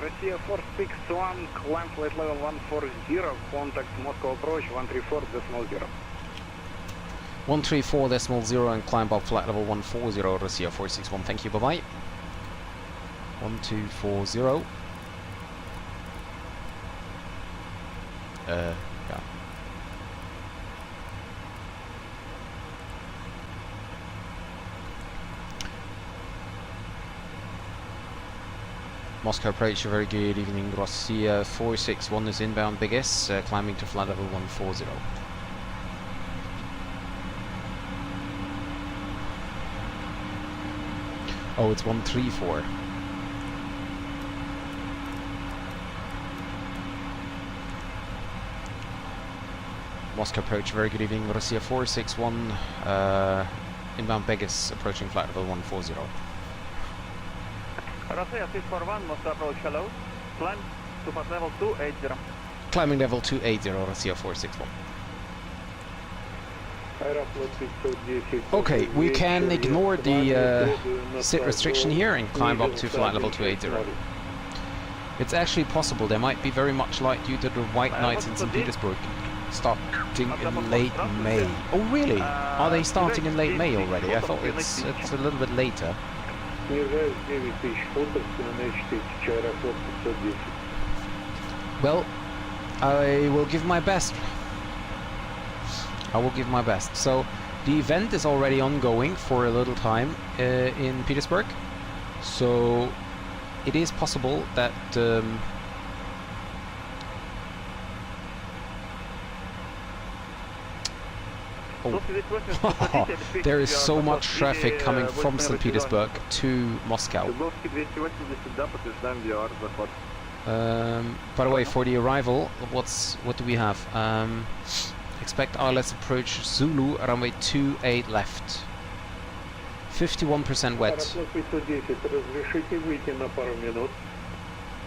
Россия 461, climb flight level 140, contact Moscow approach 134.0. 134.0 and climb up flight level 140, Rossija 461, thank you, bye-bye. 1240. Yeah. Moscow approach, a very good evening, Rossija 461 is inbound, Big S, climbing to flight level 140. Oh, it's 134. Moscow approach, very good evening, Rossija 461, inbound Vegas, approaching flight level 140. Rossija 641, Moscow approach, hello. Climb to flight level 280. Climbing level 280, Rossija 461. Okay, we can ignore the sit restriction here and climb up to flight level 280. It's actually possible there might be very much light due to the white nights in St. Petersburg starting in late May. Oh really? Are they starting in late May already? I thought it's a little bit later. Well, I will give my best. I will give my best. So the event is already ongoing for a little time in Petersburg. So it is possible that there is so much traffic coming from St. Petersburg to Moscow. By the way, for the arrival, what do we have? Expect ILS approach Zulu, runway 28 left. 51% wet.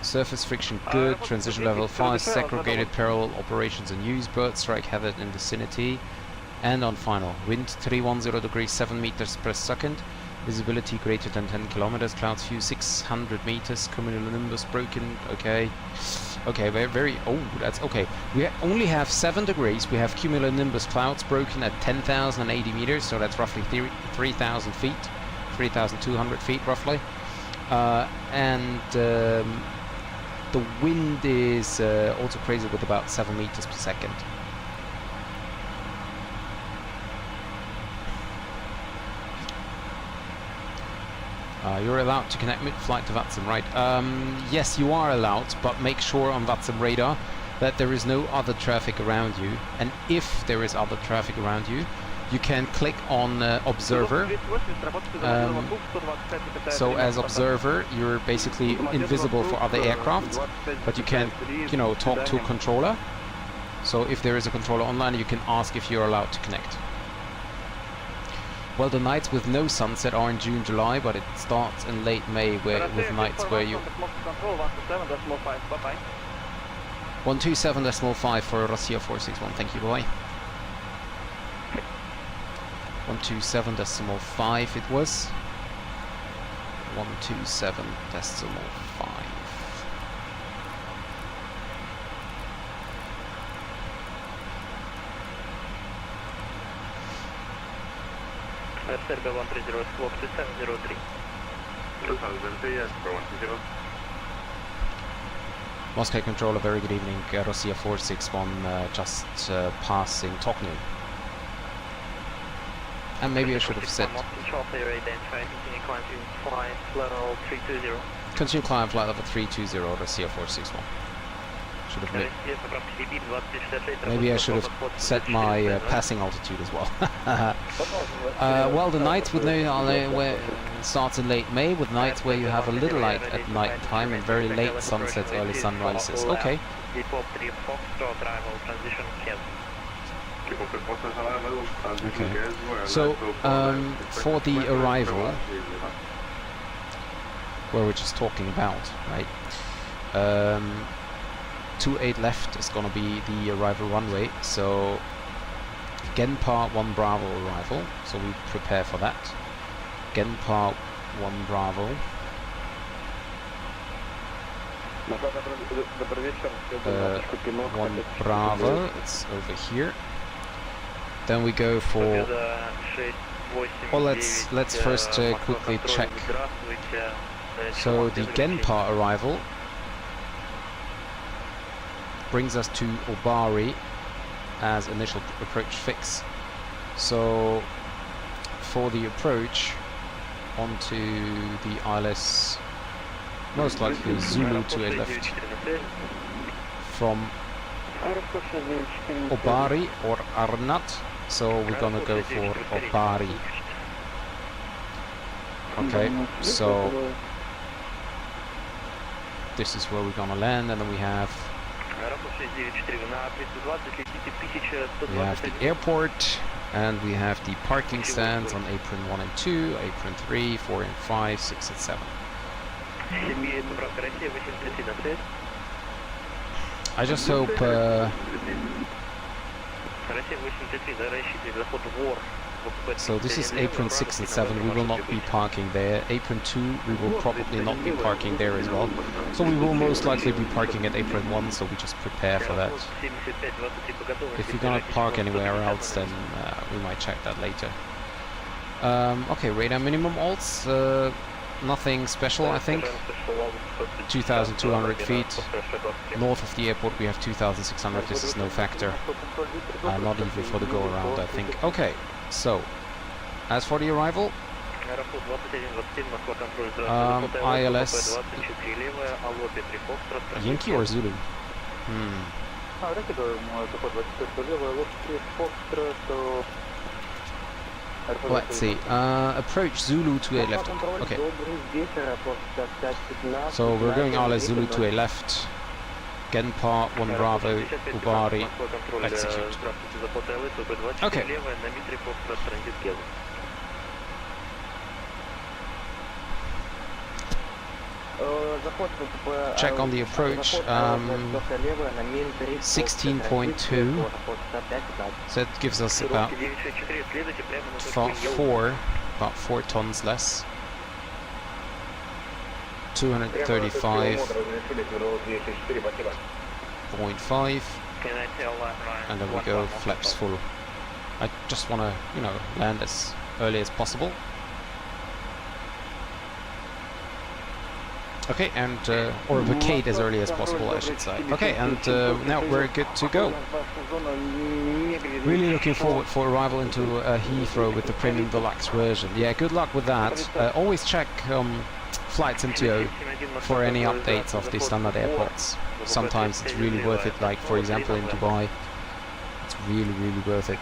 Surface friction good, transition level 5, segregated parallel operations in use, bird strike hazard in vicinity. And on final, wind 310 degrees 7 meters per second, visibility greater than 10 kilometers, clouds view 600 meters, cumulonimbus broken, okay. Okay, very, oh, that's okay. We only have 7 degrees, we have cumulonimbus clouds broken at 10,080 meters, so that's roughly 3,000 feet, 3,200 feet roughly. And the wind is also crazy with about 7 meters per second. You're allowed to connect mid-flight to VATSIM, right? Yes, you are allowed, but make sure on VATSIM radar that there is no other traffic around you. And if there is other traffic around you, you can click on Observer. So as Observer, you're basically invisible for other aircraft, but you can, you know, talk to a controller. So if there is a controller online, you can ask if you're allowed to connect. Well, the nights with no sunset are in June, July, but it starts in late May with nights where you... 127.5 for Rossija 461, thank you, bye. 127.5 it was. 127.5. Serbia 130, squawk 2703. Moscow controller, very good evening. Rossija 461 just passing Tokyo. And maybe I should have said... Continue climb flight level 320, Rossija 461. Should have maybe I should have set my passing altitude as well. Well, the nights with no starts in late May, with nights where you have a little light at night time and very late sunsets, early sunrises. Okay. Okay. So for the arrival, where we're just talking about, right? 28 left is gonna be the arrival runway. So Genpa 1 Bravo arrival. So we prepare for that. Genpa 1 Bravo. 1 Bravo, it's over here. Then we go for. Well, let's first quickly check. So the Genpa arrival brings us to Obari as initial approach fix. So for the approach onto the ILS, most likely Zulu to a left from Obari or Arnat. So we're gonna go for Obari. Okay, so this is where we're gonna land, and then we have the airport, and we have the parking stands on apron 1 and 2, apron 3, 4 and 5, 6 and 7. I just hope so this is apron 6 and 7, we will not be parking there. Apron 2, we will probably not be parking there as well. So we will most likely be parking at apron 1, so we just prepare for that. If we're gonna park anywhere else, then we might check that later. Okay, radar minimum alts, nothing special I think. 2,200 feet. North of the airport we have 2,600, this is no factor. Not even for the go around I think. Okay. So, as for the arrival, ILS, Yankee or Zulu? Let's see, approach Zulu to a left. Okay. So we're going ILS Zulu to a left. Genpa 1 Bravo, Ubari, execute. Okay. Check on the approach. 16.2. So that gives us about 4 tons less. 235.5, and then we go flaps full. I just want to, you know, land as early as possible. Okay, and or vacate as early as possible, I should say. Okay, and now we're good to go. Really looking forward for arrival into Heathrow with the Premium Deluxe version. Yeah, good luck with that. Always check flights MTO for any updates of the standard airports. Sometimes it's really worth it, like for example in Dubai. It's really worth it.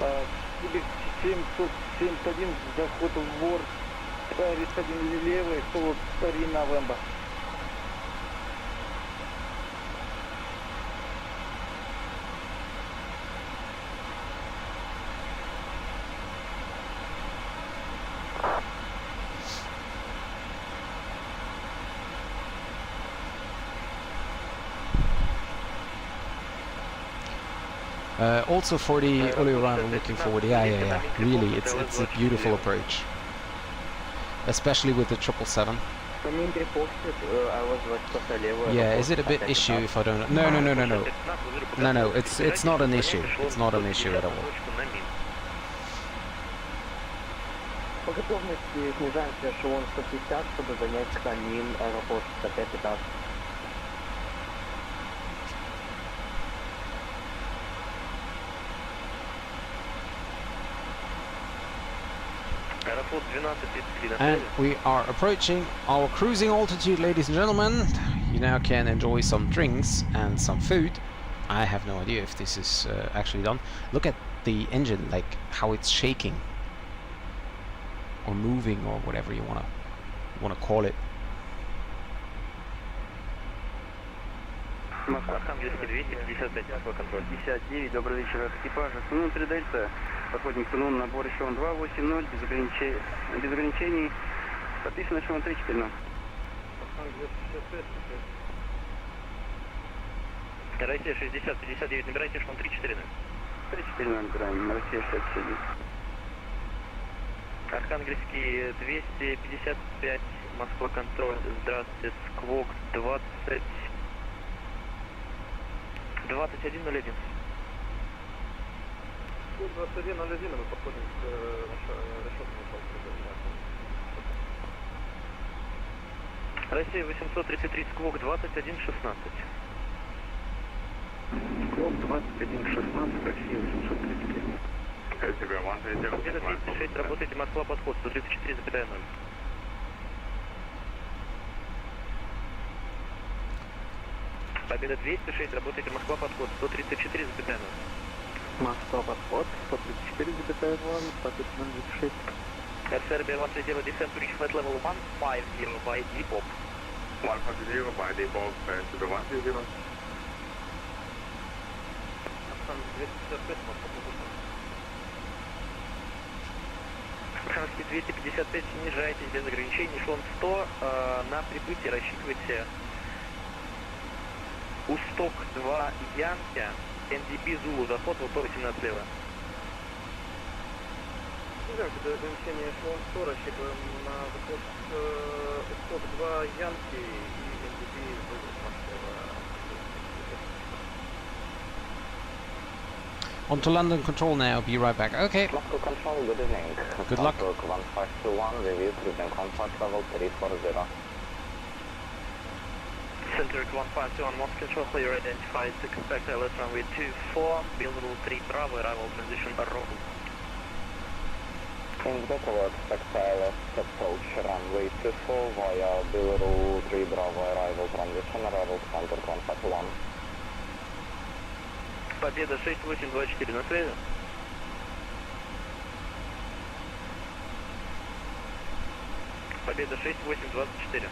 Also for the early arrival, looking forward. Yeah. Really, it's a beautiful approach, especially with the 777. Yeah, is it a bit issue if I don't? No. No. It's not an issue. It's not an issue at all. And we are approaching our cruising altitude, ladies and gentlemen. You now can enjoy some drinks and some food. I have no idea if this is actually done. Look at the engine, like how it's shaking or moving or whatever you wanna call it. Архангельский 255, Москва, контроль. 59, добрый вечер, экипаж. Автоном передается. Подходим к туну, набор еще 280, без ограничений. Подписано еще 340. Россия 60, 59, набирайте эшелон 340. 340 набираем, Россия 67. Архангельский 255, Москва, контроль. Здравствуйте, Сквок 2101. 21:01, мы подходим к расчетному Россия 833, Сквок 2116. Сквок 2116, Россия 833. Победа 36, работайте, Москва, подход 134,0. Победа 206, работайте, Москва, подход 134,0. Москва, подход 134,1, соответственно 26. Serbia 130, descent to reach flight level 150 by default. 150 by default, to the 150. Архангельский 255, снижайтесь без ограничений, эшелон 100, на прибытие рассчитывайте Усток 2 Янки, НДБ Зулу, заход, ВП-18 слева. Снижаемся до ограничения эшелон 100, рассчитываем на заход Усток 2 Янки и НДБ Зулу. On to London Control now, be right back. Okay, Moscow Control, good evening. Good luck. 1521, review cruising contact level 340. Center 1521, Moscow Control, clear identified, expect LS runway 24, build rule 3 Bravo, arrival transition roll. In Bucharest, expect ILS approach runway 24 via Bill 3 Bravo, arrival transition, arrival center 151. Победа 6824, на связи. Победа 6824.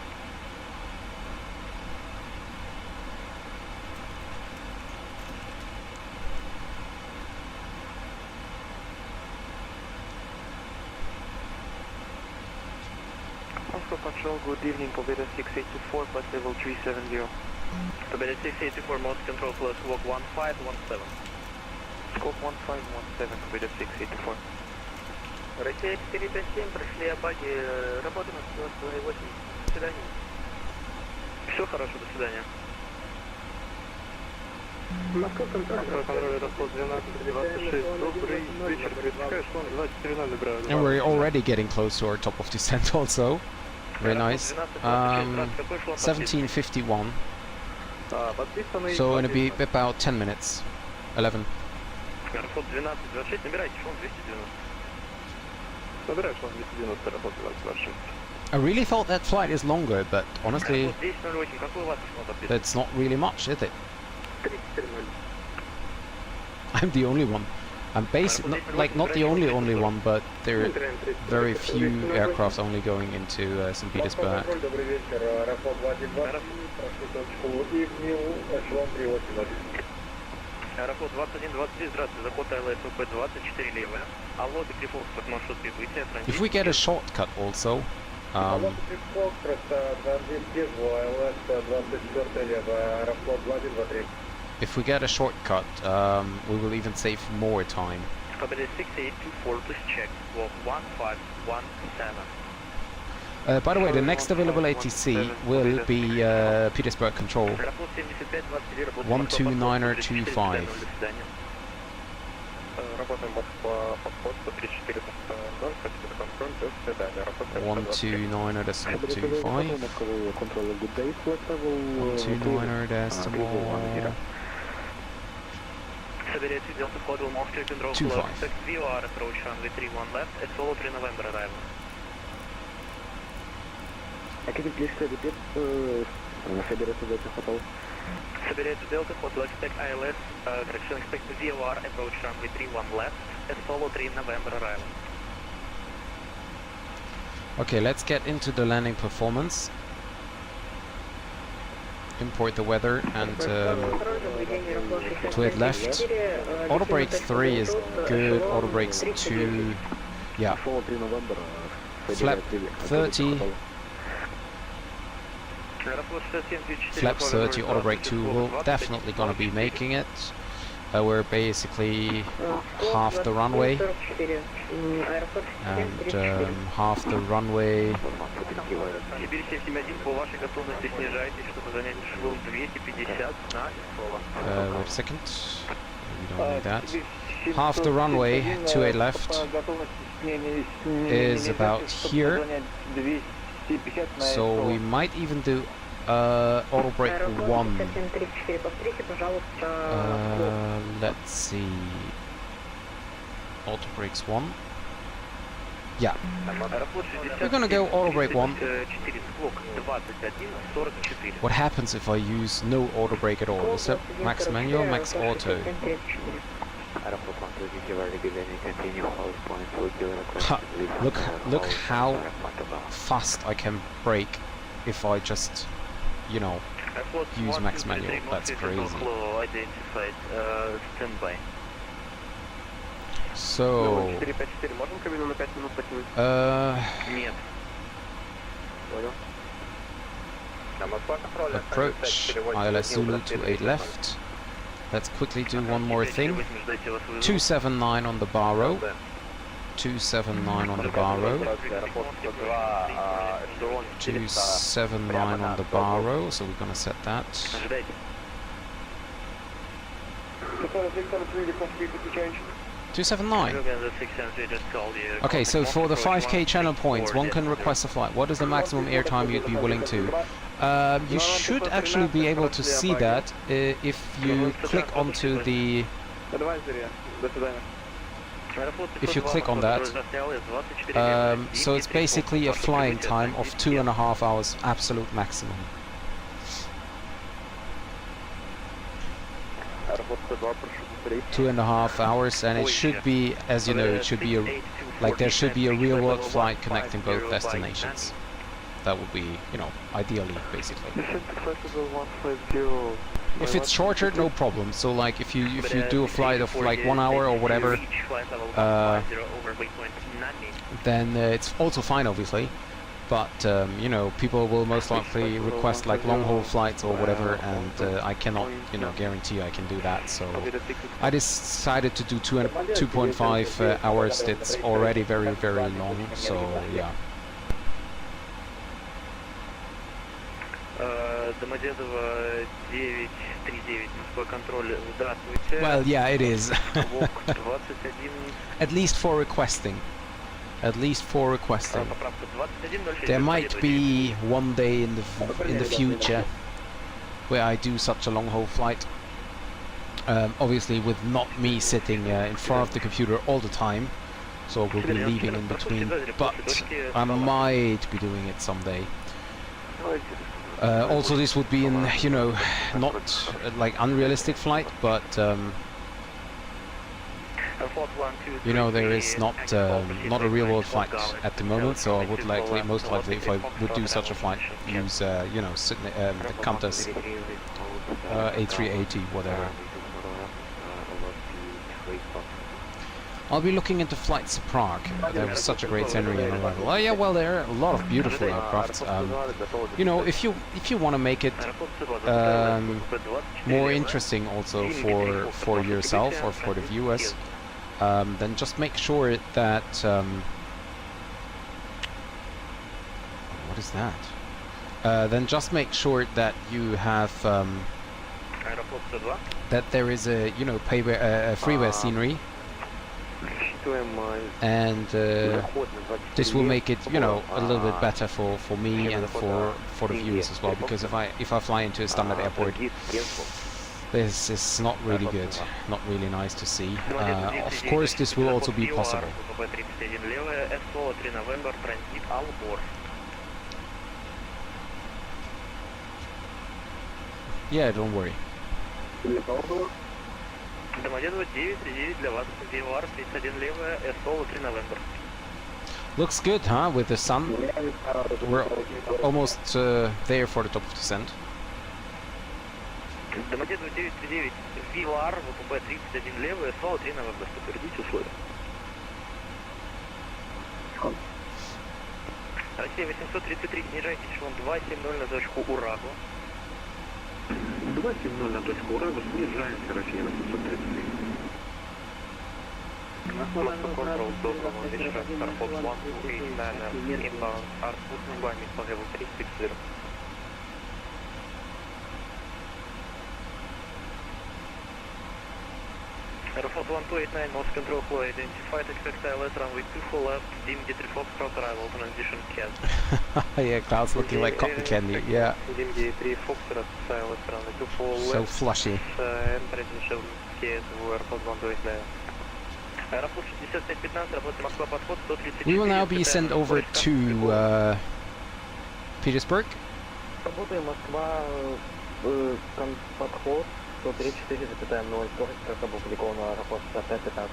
Moscow Control, good evening, Победа 684, flight level 370. Победа 684, Moscow Control, plus walk 1517. Скок 1517, Победа 684. Россия 457, прошли обаги, работаем с 98. До свидания. Все хорошо, до свидания. Москва контроль, расход 1226, добрый вечер, пересекаю эшелон 240, набираю. and we're already getting close to our top of descent also. Very nice. 1751. So in about 10 minutes. 11. Расход 1226, набирайте эшелон 290. Набираю эшелон 290, расход 1226. I really thought that flight is longer, but honestly, Расход 1008, какой у вас эшелон подписан? that's not really much, is it? 340. I'm the only one. I'm not the only one, but there are very few aircraft only going into St. Petersburg. Добрый вечер, Аэрофлот 212, прошу точку Ивнил, эшелон 380. Аэрофлот 2123, здравствуйте, заход АЛС ВП-24 левая. Алло, Декрифокс, маршрут прибытия. If we get a shortcut also, if we get a shortcut, we will even save more time. Победа 6824, please check, walk 1517. By the way, the next available ATC will be Petersburg Control, Аэрофлот 7523, работаем 12925. Работаем по подход 134, хотите контроль, до свидания. 129.25. 129.25. Соберите Delta Hotel, Moscow Control, 25. close, expect VOR, approach runway 31 left, at Solo 3 November arrival. Соберите Delta Hotel, expect ILS, correction, expect VOR, approach runway 31 left, at Solo 3 November arrival. Okay, let's get into the landing performance. import the weather and 28 left. Auto brake 3 is good. Auto brakes 2, yeah. Flap 30. Flap 30, auto brake 2 will definitely gonna be making it. We're basically half the runway and half the runway. Wait a second, we don't need that. Half the runway, 28 left, is about here, so we might even do auto brake 1. Let's see. Auto brakes 1. Yeah. We're gonna go auto brake 1. What happens if I use no auto brake at all? Is it max manual, max auto? Ha, look how fast I can brake if I just, you know, use max manual. That's crazy. So, approach, ILS Zulu 28 left. Let's quickly do one more thing. 279 on the bar row. 279 on the bar row. 279 on the bar row, so we're gonna set that. 279. Okay, so for the 5K channel points, one can request a flight. What is the maximum airtime you'd be willing to? You should actually be able to see that if you click onto the... If you click on that, so it's basically a flying time of 2.5 hours, absolute maximum. Two and a half hours, and it should be, as you know, it should be a, like there should be a real-world flight connecting both destinations. That would be, you know, ideally, basically. If it's shorter, no problem. So, like, if you do a flight of like 1 hour or whatever, then it's also fine, obviously. But you know, people will most likely request like long-haul flights or whatever, and I cannot, you know, guarantee I can do that. So I decided to do 2.5 hours. It's already very, very long. So yeah. Well, yeah, it is. At least for requesting. At least for requesting. There might be one day in the future where I do such a long haul flight. Obviously, with not me sitting in front of the computer all the time, so we'll be leaving in between. But I might be doing it someday. Also, this would be in, you know, not like unrealistic flight, but you know, there is not a real world flight at the moment, so I would likely, most likely, if I would do such a flight, use you know, the Qantas A380, whatever. I'll be looking into flights to Prague. There was such a great scenery on arrival. Oh yeah, well, there are a lot of beautiful aircrafts. You know, if you want to make it more interesting also for yourself or for the viewers, then just make sure that what is that? Then just make sure that you have that there is a, you know, freeware scenery. And this will make it, you know, a little bit better for me and for the viewers as well, because if I fly into a standard airport, this is not really good, not really nice to see. Of course, this will also be possible. Yeah, don't worry. Looks good, huh? With the sun. We're almost there for the top of descent. Домодед 2939, ВИЛАР, ВПБ 31 левый, СВАЛ 3 на ВБ, подтвердите условия. Россия 833, снижайте эшелон 270 на точку Урагу. 270 на точку Урагу, снижаемся, Россия 833. Moscow Control, доброго вечера, Starport 129, inbound, Artput, climbing for level 360. Airport 1289, Moscow Control flow identified, expect ILS runway 24 left, dim D3 Foxtrot arrival, transition CAD. Yeah, clouds looking like cotton candy, yeah. Dim D3 Foxtrot, ILS runway 24 left. So flushy. And transition CAD, Airport 1289. Аэрофлот 6515, работает Москва, подход 134. We will now be sent over to Petersburg. Работаем Москва, подход 134,0, скорость как опубликована на аэропорт 6515.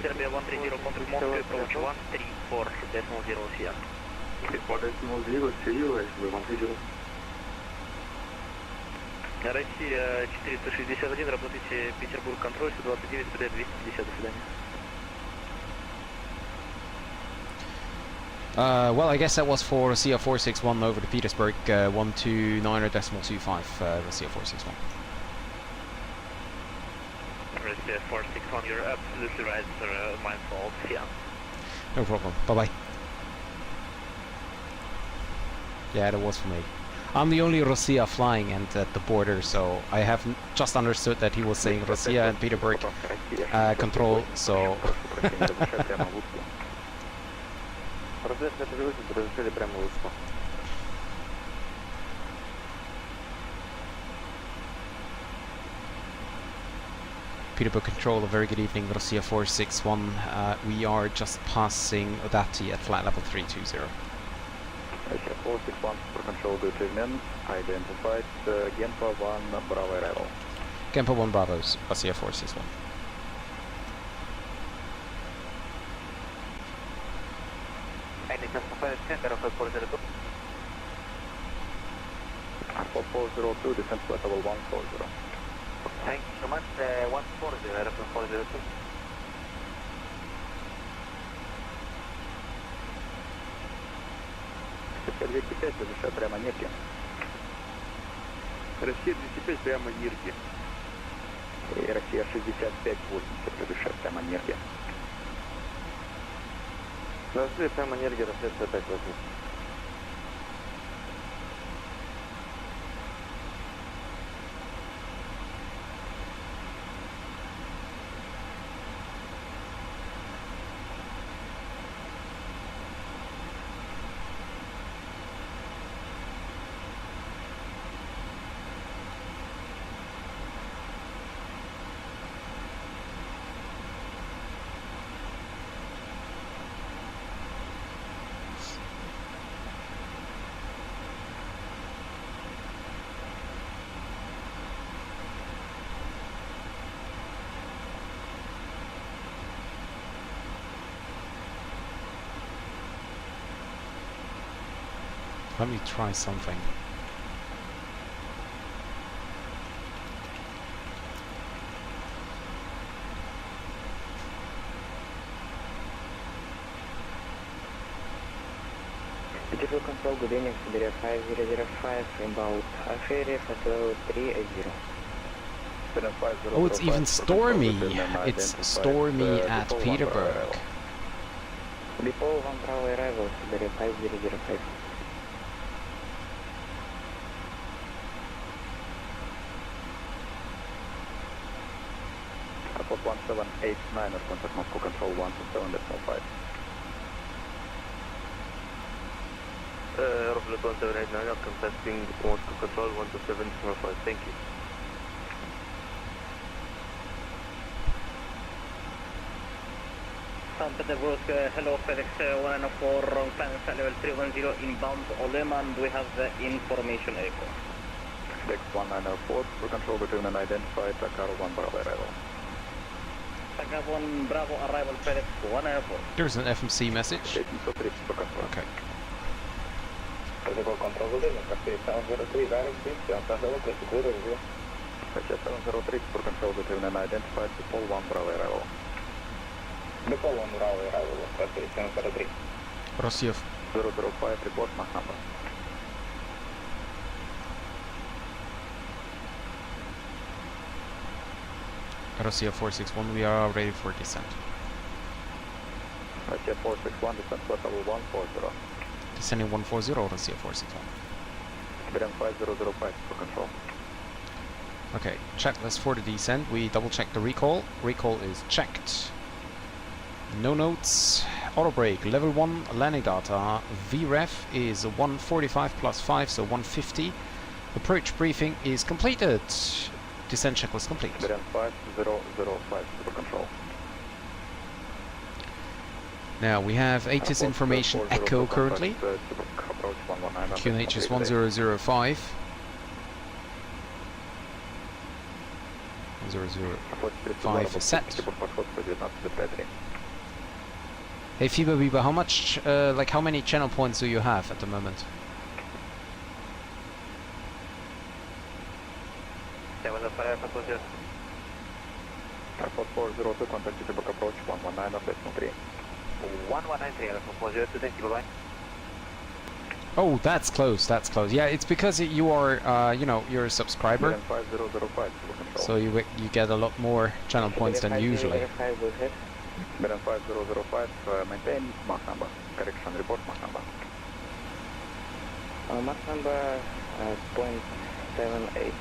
Serbia 130, contact Moscow, approach 134.0 Россия. 130, Россия 461, работайте Петербург, контроль 129, ПД 250, до свидания. Well, I guess that was for Rossija 461 over to Petersburg, 129.25, Rossija 461. Rossija 461, you're absolutely right, sir, my fault, yeah. No problem, bye-bye. Yeah, that was for me. I'm the only Rossija flying and at the border, so I have just understood that he was saying Rossija and Petersburg control, so... Petersburg control, a very good evening, Rossija 461. We are just passing Odati at flight level 320. Россия 461 for control, good evening. Identified, Genpa 1 Bravo arrival. Genpa 1 Bravos, Rossija 461. Airport 402, descent flight level 140. Thank you so much, 140, airplane 402. Россия 205, разрешаю прямо нерки. Россия 205, прямо нерки. И Россия 65-80, разрешаю прямо нерки. Россия прямо Нерги, Россия 65-80. Let me try something. Petersburg control, good evening, Siberia 5005, inbound ferry, flight 380. Oh, it's even stormy! It's stormy at Petersburg. Depot 1 Bravo arrival, Siberia 5005. Airport 1789, contact Moscow control 127.5. Airplane 1789, contacting Moscow control 127.5, thank you. St. Petersburg, hello, FedEx 194, wrong plan, level 310, inbound Oleman, we have the information echo. FedEx 1904, for control between an identified Takar 1 Bravo arrival. Takar 1 Bravo arrival, FedEx 194. There's an FMC message. Okay. Protocol control building, Captain 703, direct speed, Pascal, clear review. Roger 703, for control between and identified Depot 1 Bravo arrival. Depot 1 Bravo arrival, Captain 703. Rossija 005, report Mach number. Rossija 461, we are ready for descent. Roger 461, descent flight level 140. Descending 140, Rossija 461. Siberian 5005 for control. Okay, checklist for the descent. We double check the recall. Recall is checked. No notes. Auto brake, level 1 landing data. VREF is 145 plus 5, so 150. Approach briefing is completed. Descent checklist complete. Siberian 5005 for control. Now we have ATIS information echo currently. QNH is 1005. 1005 is set. Hey Fiba Biba, how much, like how many channel points do you have at the moment? 705, passenger. Airport 402, contact Petersburg approach 119 of decimal 3. 1193, passenger, thank you, bye-bye. Oh, that's close, that's close. Yeah, it's because you are, you know, you're a subscriber. 5005, So you get a lot more channel points than usually. 5005, maintain Mach number. Correction report Mach number. Mach number .78.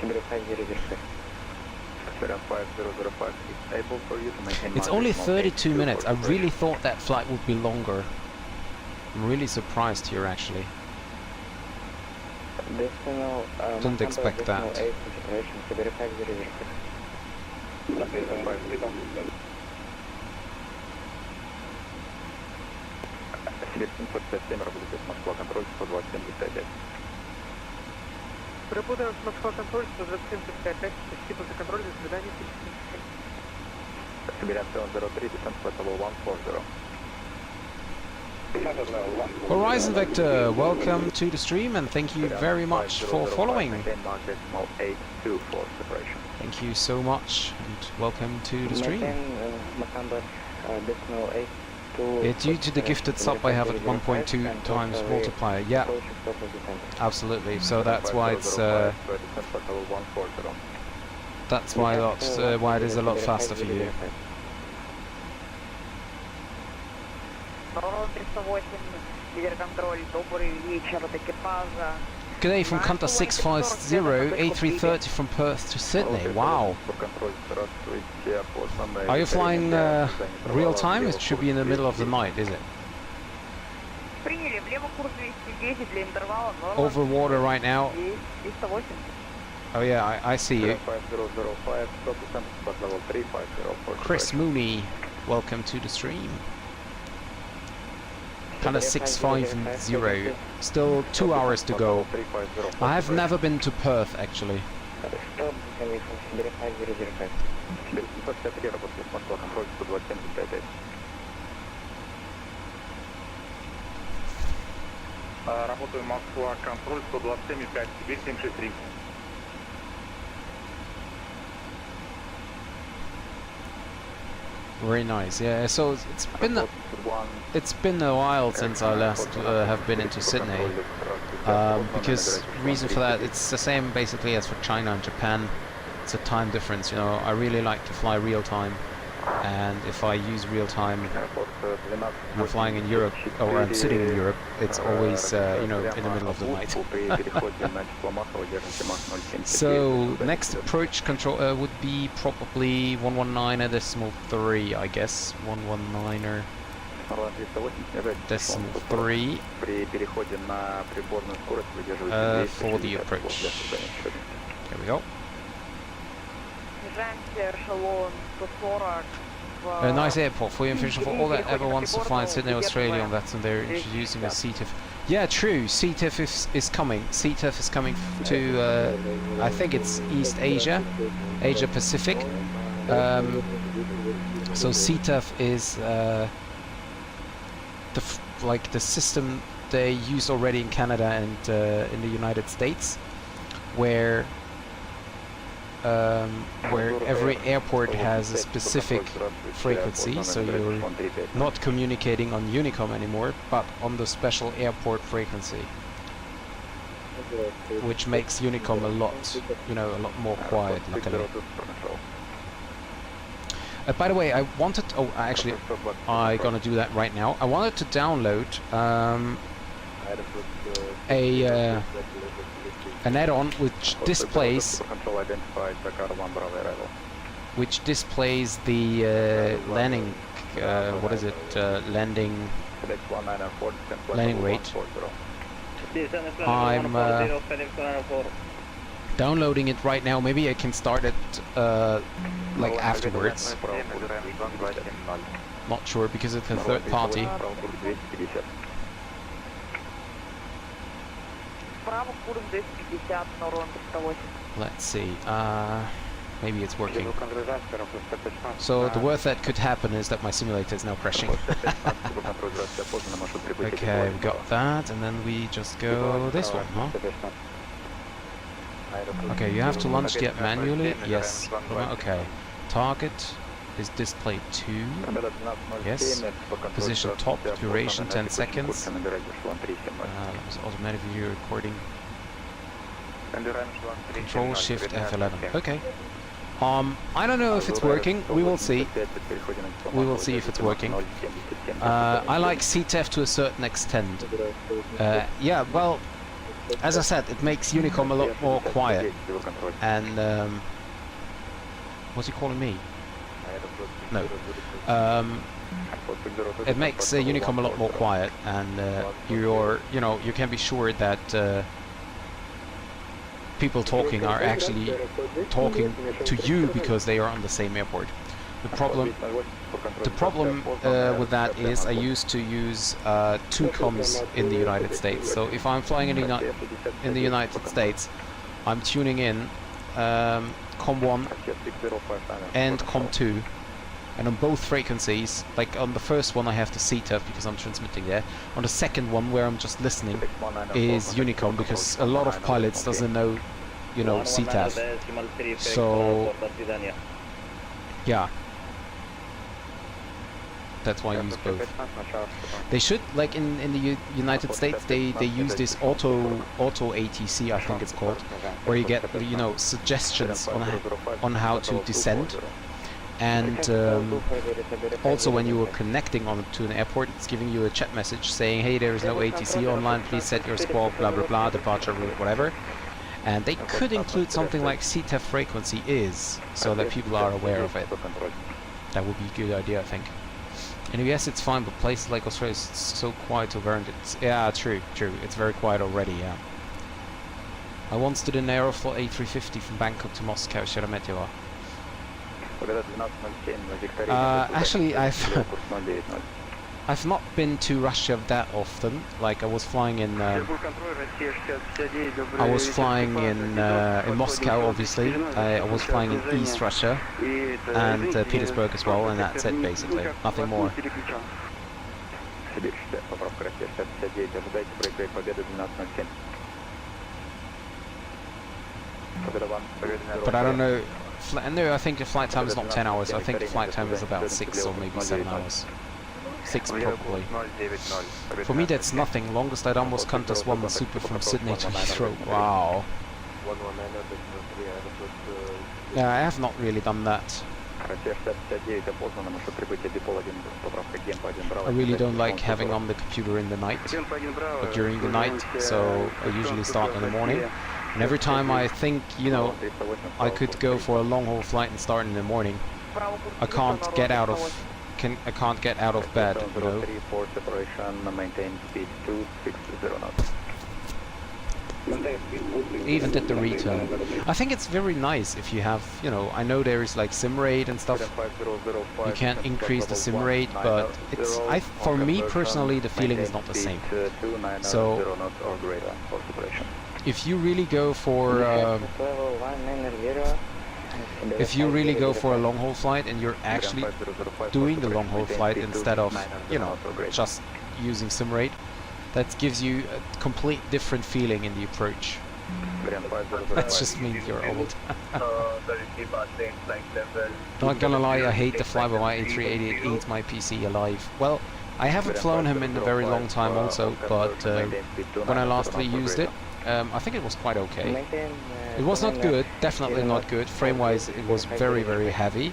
Siberian 5005. Siberian 5005 is able for you to maintain It's only 32 minutes. I really thought that flight would be longer. I'm really surprised here actually. Didn't expect that. Прибуде Москва контроль 127.55, спасибо за контроль, до свидания. Siberian 703, descent flight level 140. Horizon Vector, welcome to the stream and thank you very much for following. Thank you so much and welcome to the stream. Yeah, due to the gifted sub I have at 1.2 times multiplier, yeah, absolutely, so that's why it's, that's why why it is a lot faster for you. G'day from Qantas 650, A330 from Perth to Sydney, wow. Are you flying real time? It should be in the middle of the night, is it? Over water right now. Oh yeah, I see you. Chris Mooney, welcome to the stream. Qantas 650, still 2 hours to go. I have never been to Perth actually. Работаю Москва, контроль 127,5, Сибирь 763. Very nice, yeah. So it's been a while since I last have been into Sydney. Because reason for that, it's the same basically as for China and Japan. It's a time difference, you know. I really like to fly real time, and if I use real time and I'm flying in Europe or I'm sitting in Europe, it's always you know, in the middle of the night. So next approach control would be probably 119.3, I guess. 119er. Decimal 3 for the approach. There we go. A nice airport for you, for all that ever wants to fly in Sydney, Australia, and that's when they're introducing a CTIF. Yeah, true. CTIF is coming. CTIF is coming to I think it's East Asia, Asia Pacific. So CTIF is like the system, they use already in Canada and in the United States, where every airport has a specific frequency, so you're not communicating on Unicom anymore, but on the special airport frequency, which makes Unicom a lot, a lot more quiet, luckily. By the way, I wanted... Oh, actually, I'm gonna do that right now. I wanted to download an add-on which displays the landing... what is it? Landing rate. I'm downloading it right now. Maybe I can start it like afterwards. Not sure because it's a third party. Let's see. Maybe it's working. So the worst that could happen is that my simulator is now crashing. Okay, we got that, and then we just go this one, huh? Okay, you have to launch the app manually. Yes. Okay. Target is displayed 2. Yes. Position top. Duration 10 seconds. Automatic video recording. Control Shift F11. Okay. I don't know if it's working. We will see. We will see if it's working. I like CTEF to a certain extent. Yeah, well, as I said, it makes Unicom a lot more quiet. And what's he calling me? No. It makes Unicom a lot more quiet, and you can be sure that people talking are actually talking to you because they are on the same airport. The problem with that is I used to use 2 comms in the United States. So if I'm flying in the United States, I'm tuning in COM 1 and COM 2, and on both frequencies, like on the first one I have the CTEF because I'm transmitting there. On the second one, where I'm just listening, is Unicom, because a lot of pilots doesn't know, CTEF. So yeah, that's why I use both. They should, like in the United States, they use this auto ATC, I think it's called, where you get suggestions on how to descend. And also when you are connecting to an airport, it's giving you a chat message saying, hey, there is no ATC online, please set your squawk, blah blah blah, departure route, whatever. And they could include something like CTEF frequency is, so that people are aware of it. That would be a good idea, I think. And yes, it's fine, but places like Australia is so quiet over, and it's... Yeah, true. It's very quiet already, yeah. I once did an Aeroflot A350 from Bangkok to Moscow, Sheremetyevo. Actually, I've not been to Russia that often. Like I was flying in Moscow, obviously. I was flying in East Russia and Petersburg as well, and that's it basically. Nothing more. But I don't know. No, I think the flight time is not 10 hours. I think the flight time is about 6 or maybe 7 hours. 6 probably. For me that's nothing. Longest I done was Qantas 1 Super from Sydney to Heathrow. Wow. Yeah, I have not really done that. I really don't like having on the computer in the night, but during the night, so I usually start in the morning. And every time I think, I could go for a long-haul flight and start in the morning, I can't get out of bed, Even did the return. I think it's very nice if you have, I know there is like sim rate and stuff. You can increase the sim rate, but it's, for me personally, the feeling is not the same. So if you really go for a long haul flight and you're actually doing the long haul flight instead of, just using sim rate, That gives you a complete different feeling in the approach. That just means you're old. Not gonna lie, I hate the flyby A380, it eats my PC alive. Well, I haven't flown him in a very long time also, but when I lastly used it, I think it was quite okay. It was not good, definitely not good. Frame-wise, it was very, very heavy.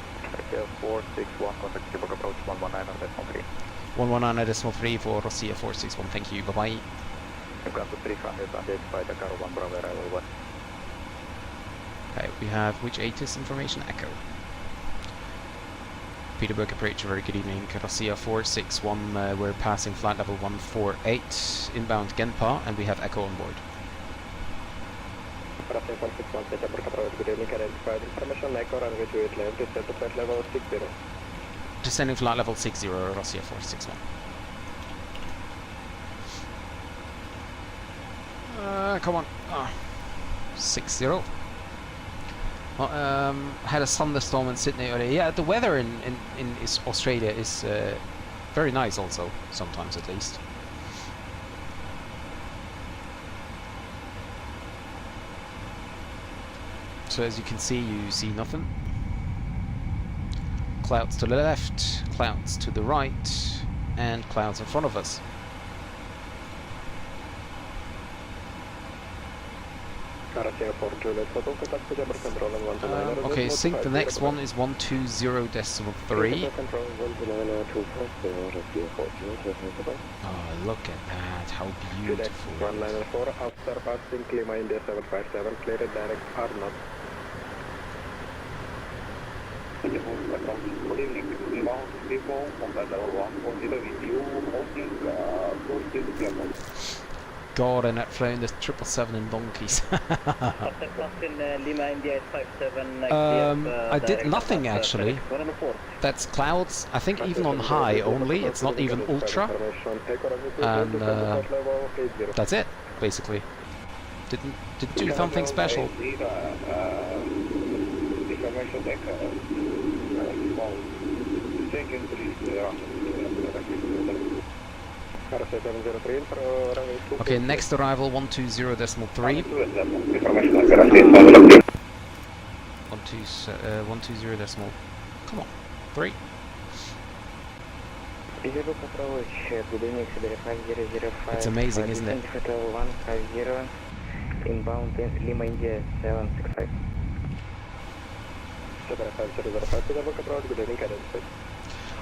119.3 for Rossija 461, thank you, bye-bye. Okay, we have which ATIS information? Echo. Petersburg approach, very good evening. Rossija 461, we're passing flight level 148, inbound Genpa, and we have Echo on board. Rossija 461, Petersburg approach, good evening, identified information, Echo, runway 28 left, descend to flight level 60. Descending flight level 60, Rossija 461. Come on. 60. Well, had a thunderstorm in Sydney earlier. Yeah, the weather in Australia is very nice also, sometimes at least. So as you can see, you see nothing. Clouds to the left, clouds to the right, and clouds in front of us. Okay, sync the next one is 120.3. Oh, look at that, how beautiful. 194 after passing Lima India 757, cleared direct Arnold. Good evening, inbound people, combat level 140 with you, holding close to the airport. God, and I've flown the 777 in donkeys. I did nothing actually. That's clouds, I think even on high only, it's not even ultra. And that's it, basically. Didn't do something special. Okay, next arrival 120.3. 120. Come on, 3. It's amazing, isn't it? Inbound Lima India 765.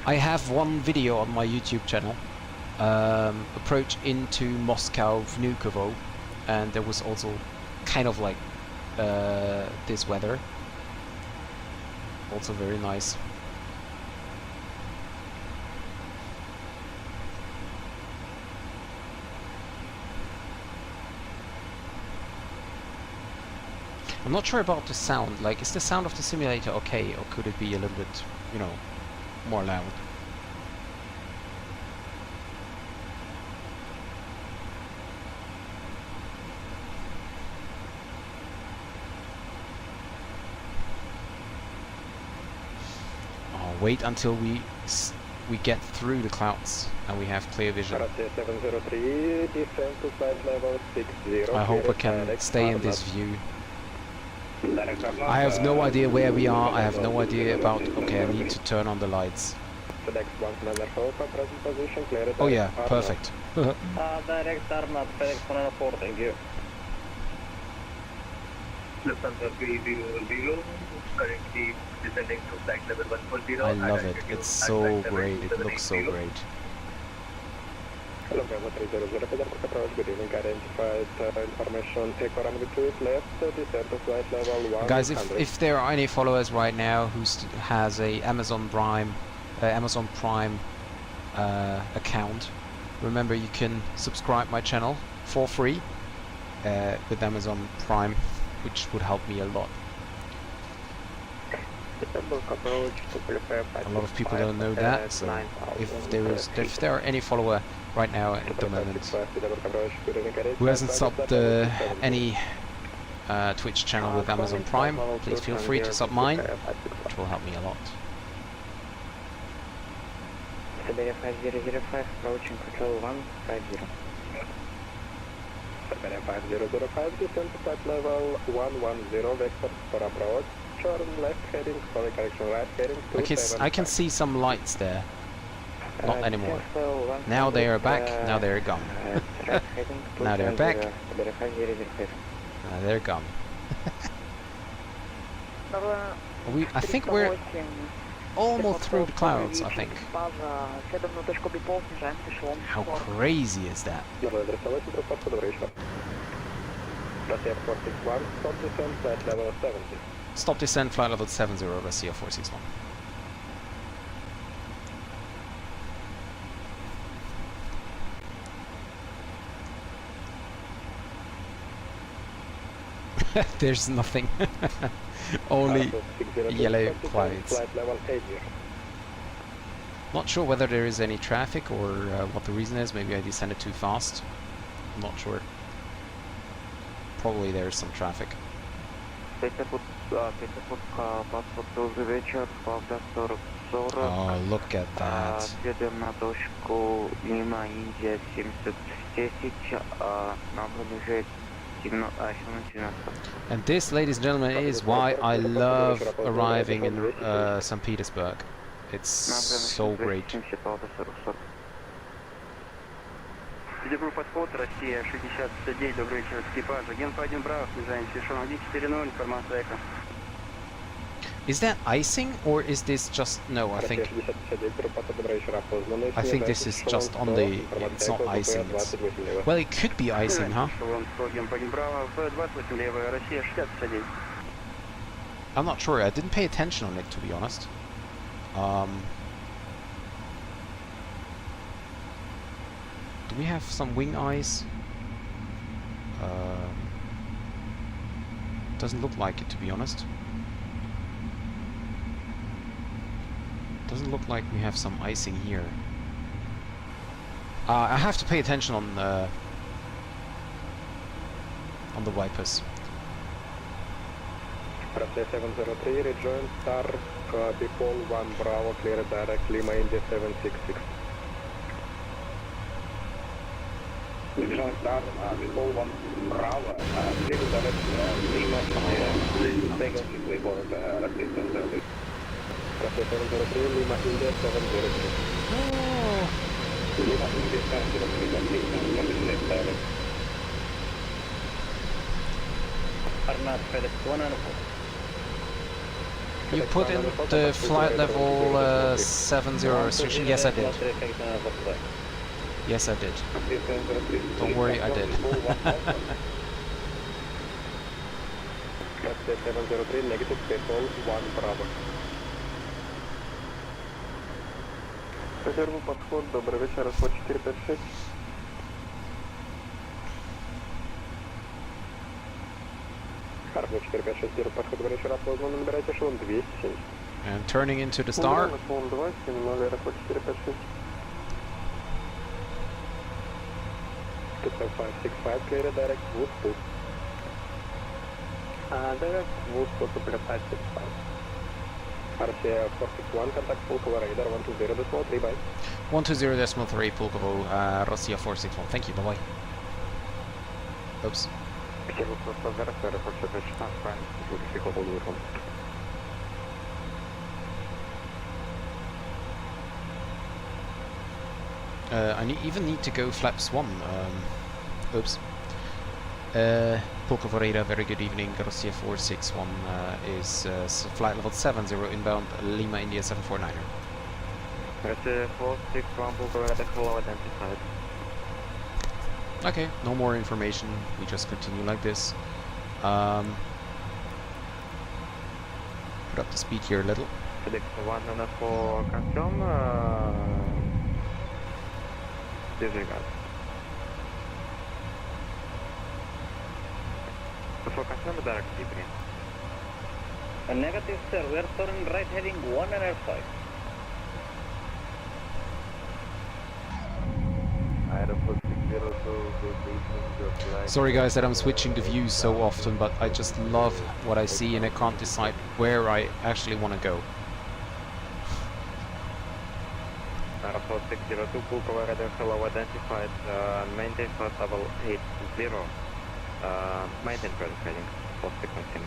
I have one video on my YouTube channel. Approach into Moscow, Vnukovo, and there was also kind of like this weather. Also very nice. I'm not sure about the sound. Like, is the sound of the simulator okay, or could it be a little bit, you know, more loud? Wait until we get through the clouds and we have clear vision. I hope I can stay in this view. I have no idea where we are. I have no idea about... Okay, I need to turn on the lights. Oh yeah, perfect. Direct Arnold, FedEx 104, thank you. Currently descending to flight level 140. I love it. It's so great. It looks so great. Hello, Bravo 300, good evening, identified information, take on with left, descend to flight level 100. Guys, if there are any followers right now who has a Amazon Prime account, remember you can subscribe my channel for free with Amazon Prime, which would help me a lot. A lot of people don't know that, so if there are any follower right now at the moment who hasn't subbed any Twitch channel with Amazon Prime, please feel free to sub mine, which will help me a lot. Siberia 5005, approaching control 150. Siberian 5005, descend to flight level 110, vector for approach, turn left heading, sorry, correction, right heading, I can see some lights there. Not anymore. Now they are back, now they're gone. Now they're back. Now they're gone. I think we're almost through the clouds, I think. How crazy is that? Stop descent, flight level 70, Rossija 461. There's nothing. Only yellow clouds. Not sure whether there is any traffic or what the reason is. Maybe I descended too fast. I'm not sure. Probably there's some traffic. Oh, look at that. And this, ladies and gentlemen, is why I love arriving in St. Petersburg. It's so great. Петербург подход, Россия 6069, добрый вечер, экипаж, агент по 1 Браво, снижаемся, Шон 140, информация ЭКО. Is that icing, or is this just... No, I think this is just on the... It's not icing. It's, well, it could be icing, huh? I'm not sure. I didn't pay attention on it, to be honest. Do we have some wing eyes? Doesn't look like it, to be honest. Doesn't look like we have some icing here. I have to pay attention on the wipers. Russia 703, rejoin Star, Bipol 1 Bravo, clear direct, Lima India 766. Rejoin Star, Bipol 1 Bravo, clear direct, Lima India 766. Russia 703, Lima India 703. Oh. Lima India 703, You put in the flight level 70 restriction? Yes, I did. Yes, I did. Don't worry, I did. Russia 703, negative, Bipol 1 Bravo. Петербург, подход, добрый вечер, расход 456. Харбор 456, подход, добрый вечер, опознан, набирайте эшелон 270. And turning into the star. Эшелон 2, 7-0, расход 456. 565, clear direct, Woodstock. Direct, Woodstock, plus 565. Russia 461, contact Pulkovo radar 120.3, bye. 120.3, Pulkovo, Rossija 461. Thank you, bye-bye. Oops. I even need to go flaps 1. Oops. Pulkovo radar, very good evening. Rossija 461 is flight level 70 inbound, Lima India 749er. Russia 461, Pulkovo radar, hello, identified. Okay, no more information. We just continue like this. Put up the speed here a little. FedEx 194, confirm. Disregard. For confirm the direct debrief. A negative, sir. We are turning right heading 105. Sorry guys that I'm switching the views so often, but I just love what I see and I can't decide where I actually want to go. Airport 602, Pulkovo radar hello identified, maintain flight level 80, maintain credit heading, post sequencing.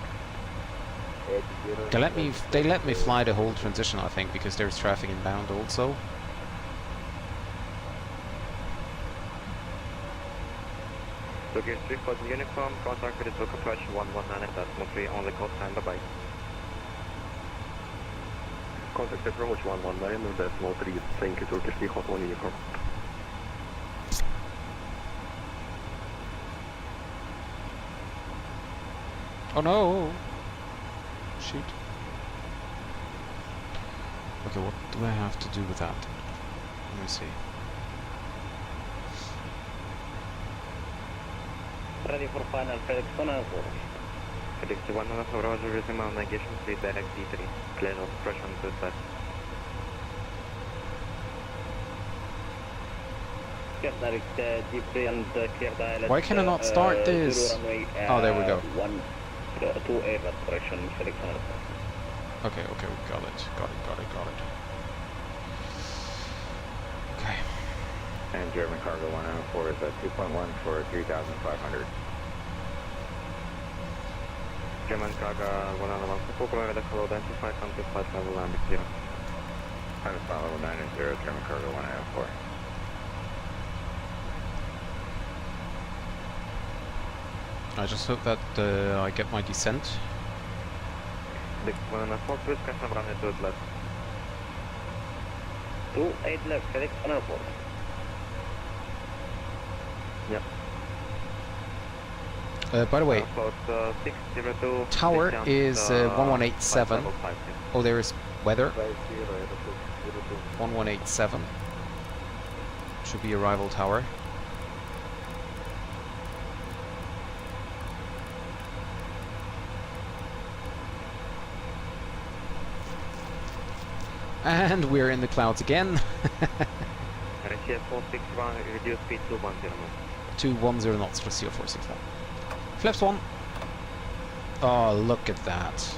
They let me fly the whole transition, I think, because there's traffic inbound also. Turkish 3 for the uniform, contact with Turkish approach 119, that's mostly on the call time, bye-bye. Contact approach 119, decimal 3, thank you, Turkish 3 hot 1 uniform. Oh no! Shoot. Okay, what do I have to do with that? Let me see. Ready for final, FedEx 104. FedEx 104, Roger, resume on navigation, please direct D3, clear of approach on the side. Direct D3 and clear direct. Why can I not start this? Oh, there we go. 2 air direction, FedEx 104. Okay, okay, we got it. Got it. Okay. And German cargo 104 is at 2.1 for 3,500. German cargo 104, Pulkovo radar hello identified, contact flight level 90. Pilot flight level 90, German cargo 104. I just hope that I get my descent. The 104, please custom run it to the left. 28 left, FedEx 104. Yep. By the way, About 602. tower descent, is 1187. flight level 5. Oh, there is weather. 1187. Should be arrival tower. And we're in the clouds again. Rossija 461, reduce speed to 10 knots. 210 knots, Rossija 461. Flaps 1. Oh, look at that.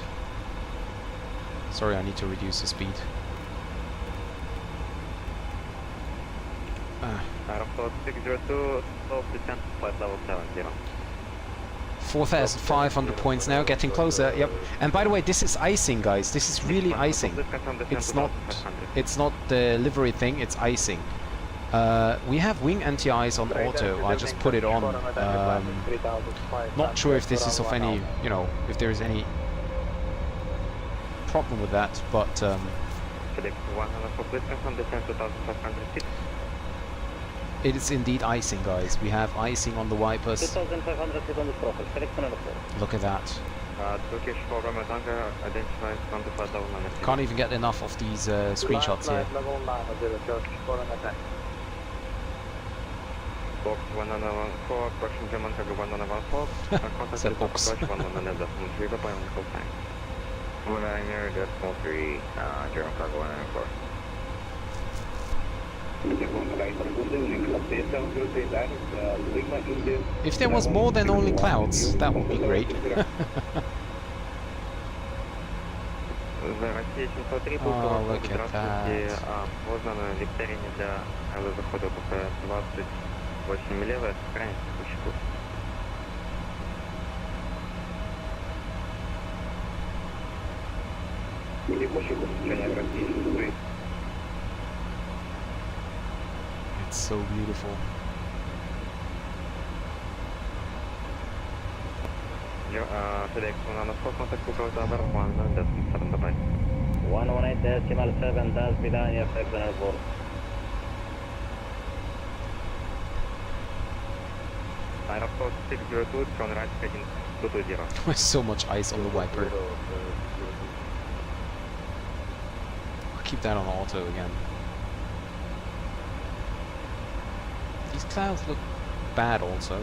Sorry, I need to reduce the speed. Aerofoot 602, stop descent, flight level 70. 4,500 points now, getting closer. Yep. And by the way, this is icing, guys. This is really icing. It's not the livery thing. It's icing. We have wing anti-ice on auto. I just put it on. Not sure if this is of any, you know, if there is any problem with that, but it is indeed icing, guys. We have icing on the wipers. 2,500 feet on the profile, FedEx 104. Look at that. Turkish program tanker identified from the flight level 90. Can't even get enough of these screenshots here. Box 114, approaching German cargo 114, contact Said with box. approach 119, decimal 3, bye-bye on the call time. 190, decimal 3, German cargo 194. If there was more than only clouds, that would be great. Россия 703, Oh, look at that. Можно на викторине для захода ПП 28 левая, сохранить текущий курс. It's so beautiful. FedEx 114, contact Pulkovo tower 1.7, bye-bye. 118.7, до свидания, FedEx 104. Aerofoot 602, turn right, heading 220. There's so much ice on the wiper. I'll keep that on auto again. These clouds look bad also.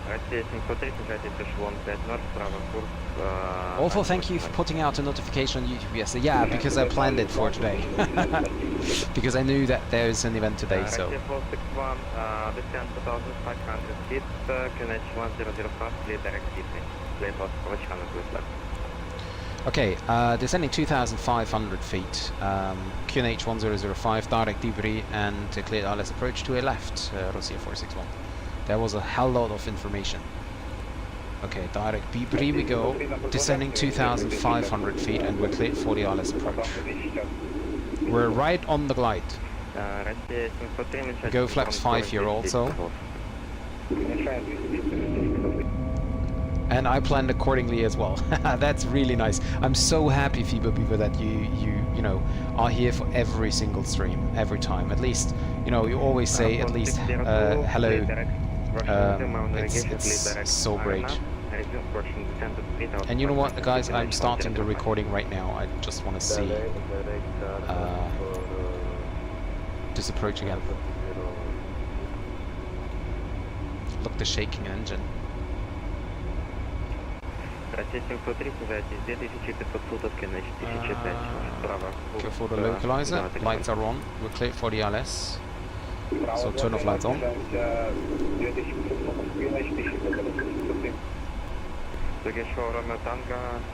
Россия 703, снижайтесь эшелон 5 норд, правый курс. Also, thank you for putting out a notification on YouTube yesterday. Yeah, because I planned it for today. Because I knew that there's an event today, so. Россия 461, descent 2,500 feet, QNH 1005, clear direct D3. Plane loss approach 100 left. Okay, descending 2,500 feet, QNH 1005, direct debris and cleared ILS approach to a left, Rossija 461. That was a hell lot of information. Okay, direct debris we go, descending 2,500 feet and we're cleared for the ILS approach. We're right on the glide. Go flaps 5 here also. And I planned accordingly as well. That's really nice. I'm so happy, Fever Beaver, that you know are here for every single stream, every time. At least, you know, you always say at least hello. It's so great. And you know what, guys? I'm starting the recording right now. I just want to see this approach again. Look, the shaking engine. Go for the localizer. Lights are on. We're clear for the ILS. So turn off lights on.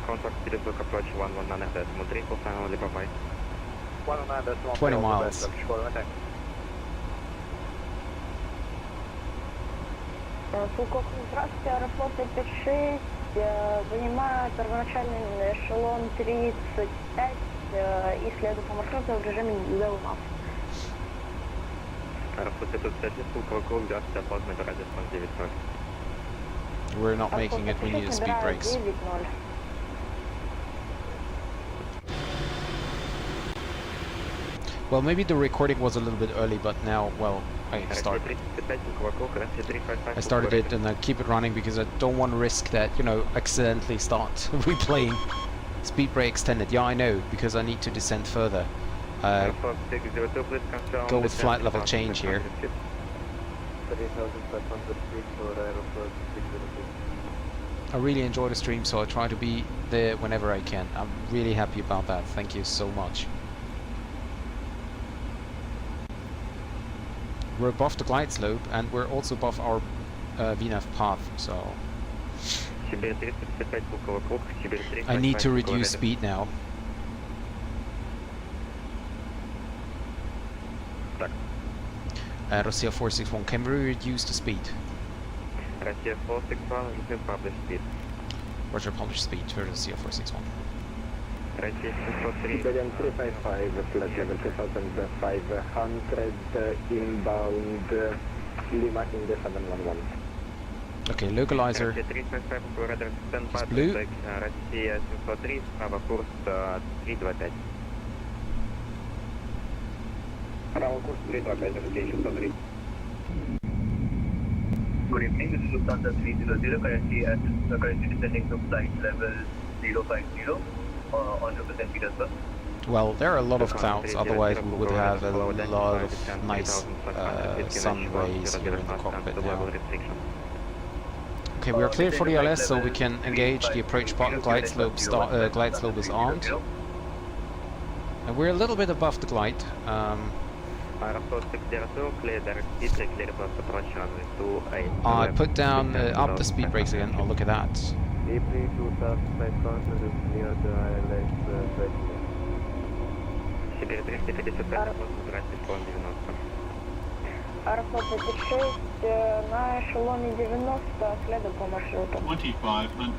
Contact Petersburg approach 11.9 final Lipovai. 20 miles. Фулков, здравствуйте, Аэрофлот 56, занимаю первоначальный эшелон 35 и следую по маршруту в режиме Level Map. Аэрофлот 35, Фулков, здравствуйте, опознанный радиус 9.0. We're not making it, we need the speed brakes. Well, maybe the recording was a little bit early, but now, well, I started it and I keep it running because I don't want to risk that, you know, accidentally start replaying speed brake extended. Yeah, I know, because I need to descend further. Go with flight level change here. I really enjoy the stream, so I try to be there whenever I can. I'm really happy about that. Thank you so much. We're above the glide slope and we're also above our VNAV path, so I need to reduce speed now. Rossija 461, can we reduce the speed? Rossija 461, resume publish speed. Roger, publish speed to Rossija 461. Rossija 355, flight level 2500, inbound Lima in the 711. Okay, localizer is blue. Rossija 703, право курс 325. Право курс 325, Rossija 703. Good evening, this is Lufthansa 300, currently descending to flight level 050 on represent Petersburg. Well, there are a lot of clouds, otherwise we would have a lot of nice sun rays here in the cockpit now. Okay, we are clear for the ILS, so we can engage the approach button. Glide slope is armed. And we're a little bit above the glide. I put down up the speed brakes again. Oh, look at that. April 2500 is near the ILS Аэрофлот 56 на эшелоне 90, следую по маршруту. 2500.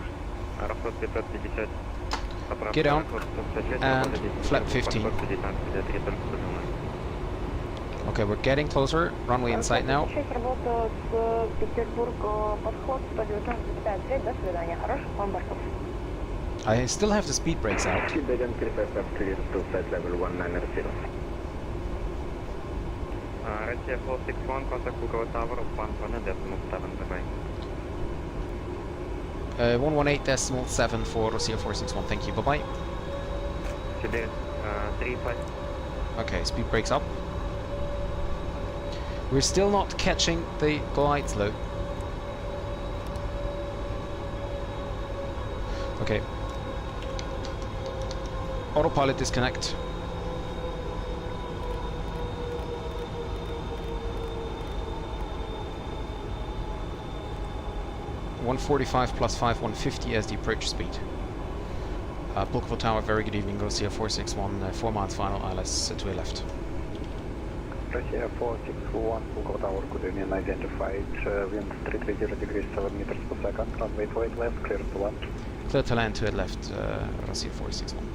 Аэрофлот 550. Get down and flap 15. Okay, we're getting closer. Runway in sight now. Работаю с Петербург, подход 119.3. До свидания. Хороших вам бортов. I still have the speed brakes out. Siberian 355 clear to flight level 190. Rossija 461, contact Pulkovo Tower, 118.7, bye-bye. 118.7 for Rossija 461, thank you, bye-bye. Siberian 35. Okay, speed brakes up. We're still not catching the glide slope. Okay. Autopilot disconnect. +5, 150 as the approach speed. Pulkovo Tower, very good evening. Rossija 461, 4 miles final, ILS to your left. Rossija 461, Pulkovo Tower, good evening, identified, wind 330 degrees 7 meters per second, runway 28 left, clear to land. Clear to land to your left, Rossija 461.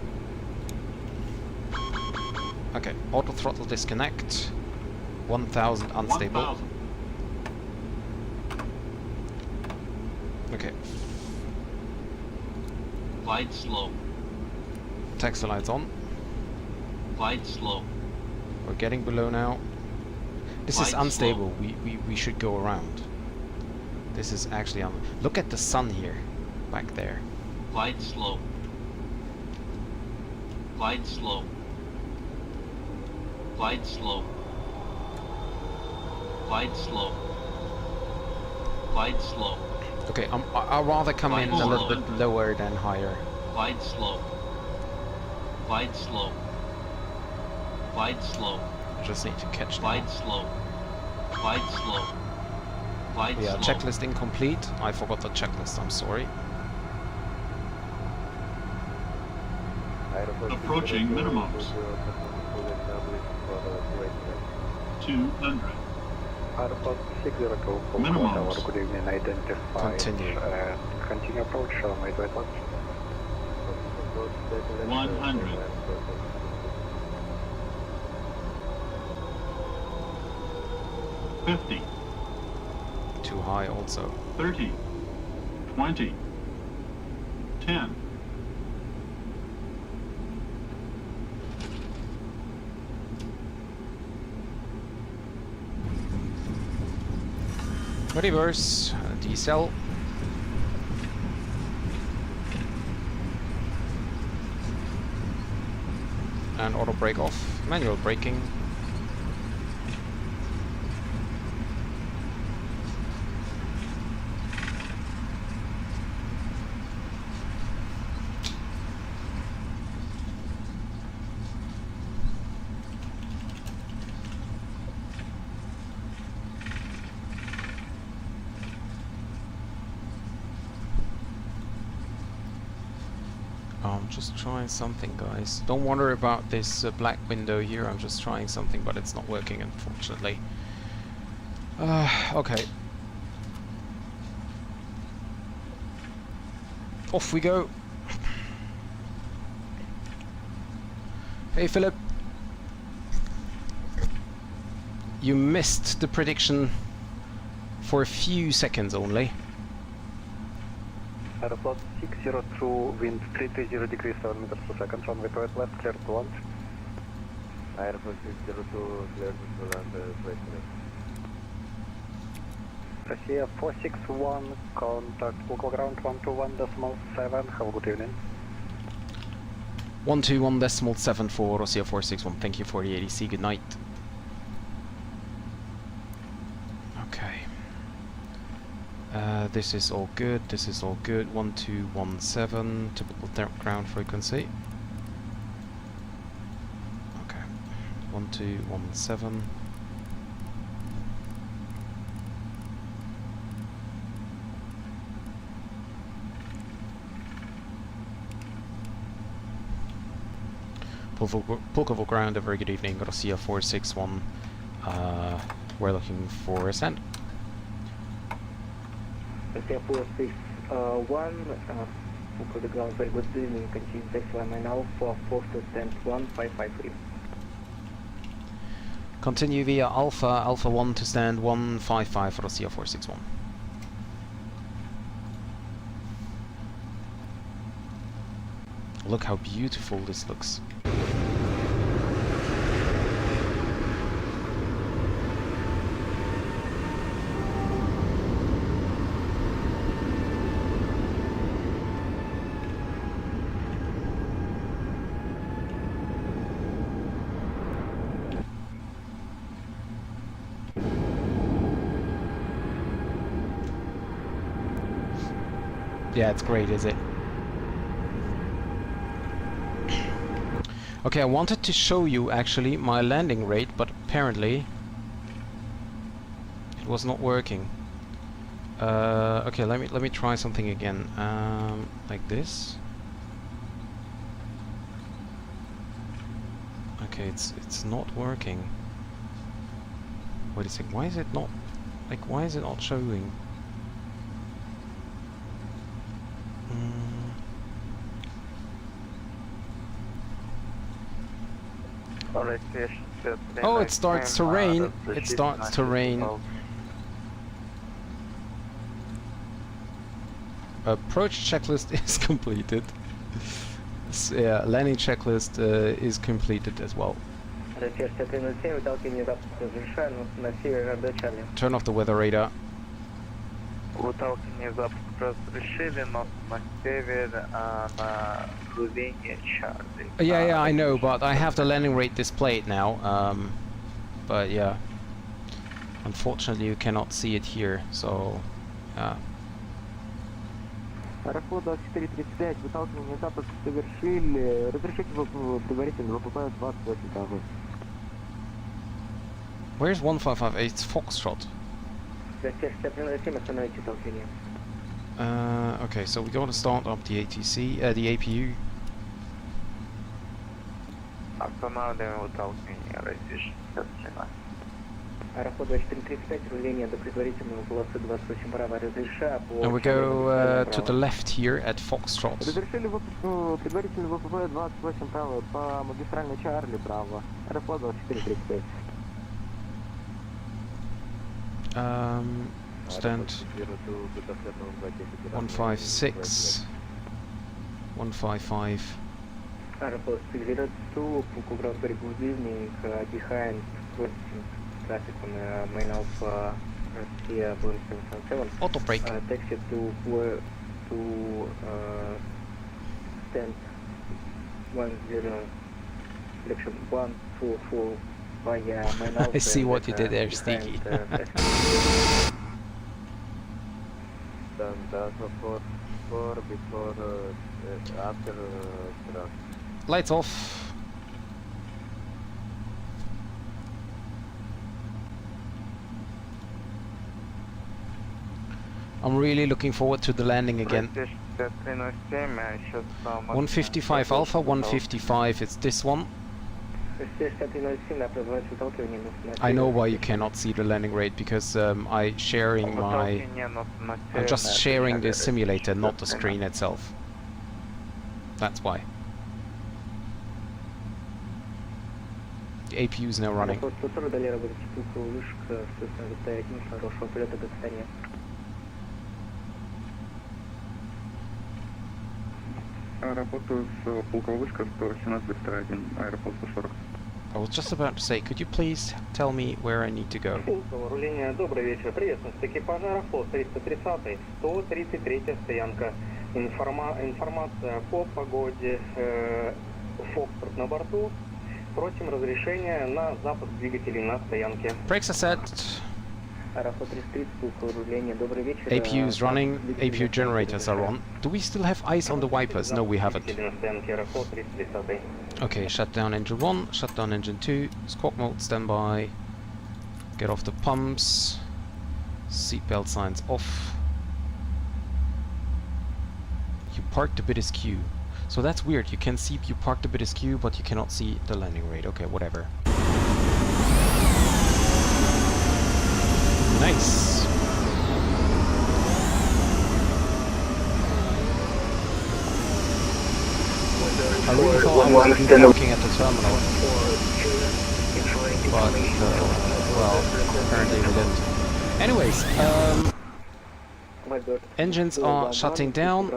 Okay, auto throttle disconnect, 1000 unstable. 1000. Okay, Glide slow. taxi lights on. Glide slow. We're getting below now. This is Glide unstable. We should go around. This is actually look at the sun here, back there. Glide slow. Glide slow. Glide slow. Glide slow. Glide slow. Okay, I'll rather come in a little bit lower than higher. Glide slow. Glide slow. Glide slow. Just need to catch now. Glide slow. Glide slow. Glide Yeah, slow. checklist incomplete. I forgot the checklist, I'm sorry. Approaching minimums. 200. Airport 602, Pulkovo Minimums. Tower, good evening, identified. Continue. Continue approach, runway 28 left. 100. 50. Too high also. 30. 20. 10. Reverse, decel. And auto brake off. Manual braking. I'm just trying something, guys. Don't worry about this black window here. I'm just trying something, but it's not working, unfortunately. Okay. Off we go. Hey, Philip. You missed the prediction for a few seconds only. Airport 602, wind 330 degrees 7 meters per second, runway 28 left, clear to land. Airport 602, clear to land, Rossija 461, contact Pulkovo ground 121.7, have a good evening. 121.7 for Rossija 461. Thank you for the ADC. Good night. Okay. This is all good. This is all good. 1217, typical ground frequency. Okay. 1217. Pulkovo ground, a very good evening. Rossija 461. We're looking for ascent. Rossija 461, Pulkovo ground, very good evening, continue taxi line Alpha 4 to stand 1553. Continue via Alpha 1 to stand 155 for Rossija 461. Look how beautiful this looks. Yeah, it's great, is it? Okay, I wanted to show you actually my landing rate, but apparently it was not working. Okay, let me try something again. Like this. Okay, it's not working. Wait a sec, why is it not... Like, why is it not showing? Oh, it starts to rain. It starts to rain. Approach checklist is completed. Yeah, landing checklist is completed as well. Turn off the weather radar. Выталкивание запуск разрешили, но на север, на глубине Чарли. Yeah, I know, but I have the landing rate displayed now. But yeah, unfortunately you cannot see it here, so yeah. Аэрофлот 2435, выталкивание запуск совершили, разрешите предварительно ВПП 28 тавы. Where's 1558 Foxtrot? Okay, so we got to start up the ATC, the APU. Останавливаем выталкивание России 63. Аэрофлот 2435, руление до предварительного полосы 28 право разреша. And we go to the left here at Foxtrot. Разрешили предварительный ВПП 28 право по магистральной Чарли право. Аэрофлот 2435. Stand 156, 155. Airport 602, Pukograd very good evening, behind traffic on main Alpha Rossija Boeing 777. Auto brake. Taxi to stand 10, direction 144 via main Alpha. I see what you did there, Sneaky. Lights off. I'm really looking forward to the landing again. 155 Alpha, 155, it's this one. I know why you cannot see the landing rate, because I'm just sharing the simulator, not the screen itself. That's why. The APU is now running. Работаю с полковышка 117-1, аэрофлот 140. I was just about to say, could you please tell me where I need to go? Руление, добрый вечер, приветственность экипажа Аэрофлот 330, 133 стоянка. Информация по погоде, Фокстрот на борту. Просим разрешения на запуск двигателей на стоянке. Brakes are set. Аэрофлот 330, руление, добрый вечер. APU is running, APU generators are on. Do we still have ice on the wipers? No, we haven't. Okay, shut down engine 1, shut down engine 2, squawk mode standby, get off the pumps, seatbelt signs off. You parked a bit askew. So that's weird, you can see you parked a bit askew, but you cannot see the landing rate. Okay, whatever. Nice! I really thought I was looking at the terminal, but, well, apparently we didn't. Anyways, engines are shutting down,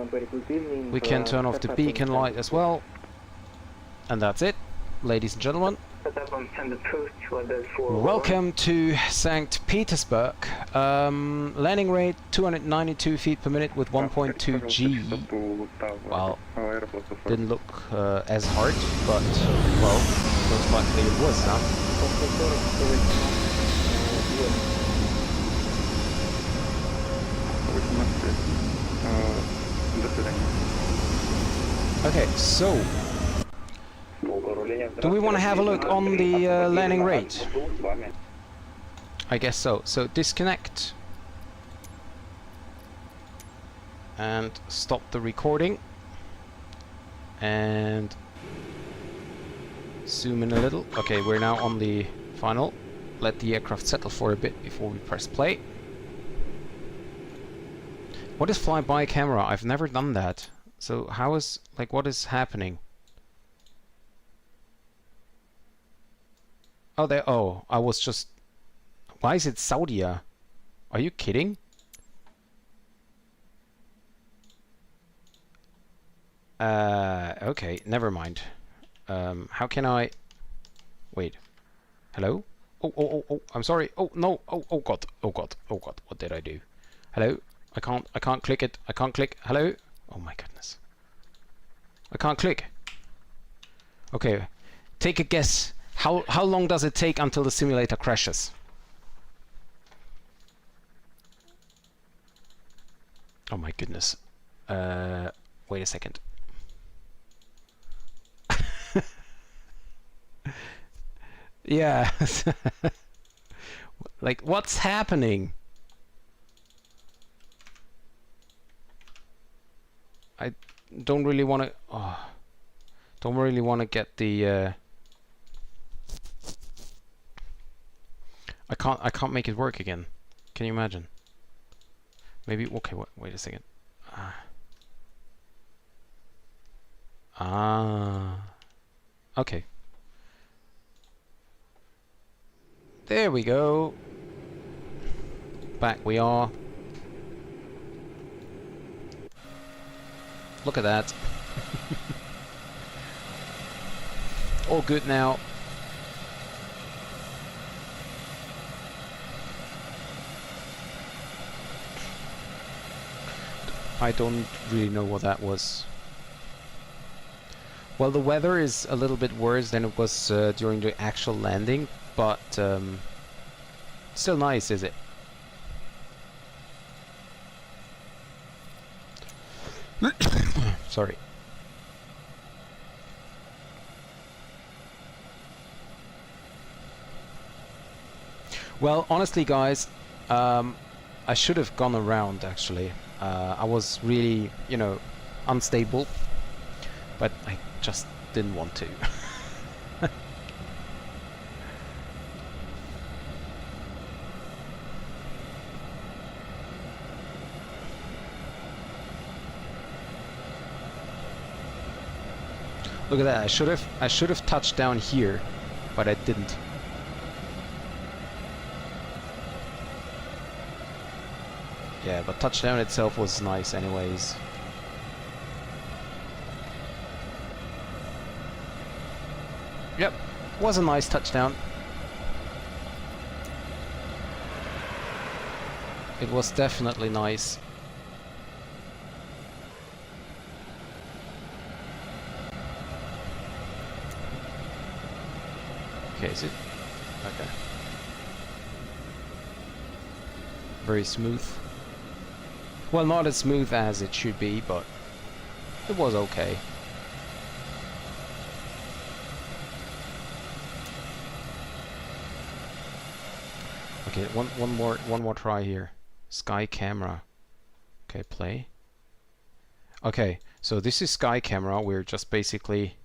we can turn off the beacon light as well, and that's it, ladies and gentlemen. Welcome to St. Petersburg. Landing rate 292 feet per minute with 1.2 G. Well, didn't look as hard, but well, most likely it was, huh? Okay, so do we want to have a look on the landing rate? I guess so. So disconnect and stop the recording, and Zoom in a little. Okay, we're now on the final. Let the aircraft settle for a bit before we press play. What is flyby camera? I've never done that. So how is, like, what is happening? Oh, there. Oh, I was just. Why is it Saudia? Are you kidding? Okay, never mind. How can I... Wait. Hello? Oh, I'm sorry. Oh, no. Oh, God. Oh, God. Oh, God. What did I do? Hello? I can't click it. I can't click. Hello? Oh, my goodness. I can't click. Okay. Take a guess. How long does it take until the simulator crashes? Oh, my goodness. Wait a second. Yeah. Like, what's happening? I don't really want to... Oh, don't really want to get the... I can't make it work again. Can you imagine? Maybe... Okay, wait a second. Okay. There we go. Back we are. Look at that. All good now. I don't really know what that was. Well, the weather is a little bit worse than it was during the actual landing, but still nice, is it? Sorry. Well, honestly, guys, I should have gone around, actually. I was really, you know, unstable, but I just didn't want to. Look at that. I should have touched down here, but I didn't. Yeah, but touchdown itself was nice anyways. Yep, was a nice touchdown. It was definitely nice. Okay, is it? Okay. Very smooth. Well, not as smooth as it should be, but it was okay. Okay, one more try here. Sky camera. Okay, play. Okay, so this is sky camera. We're just basically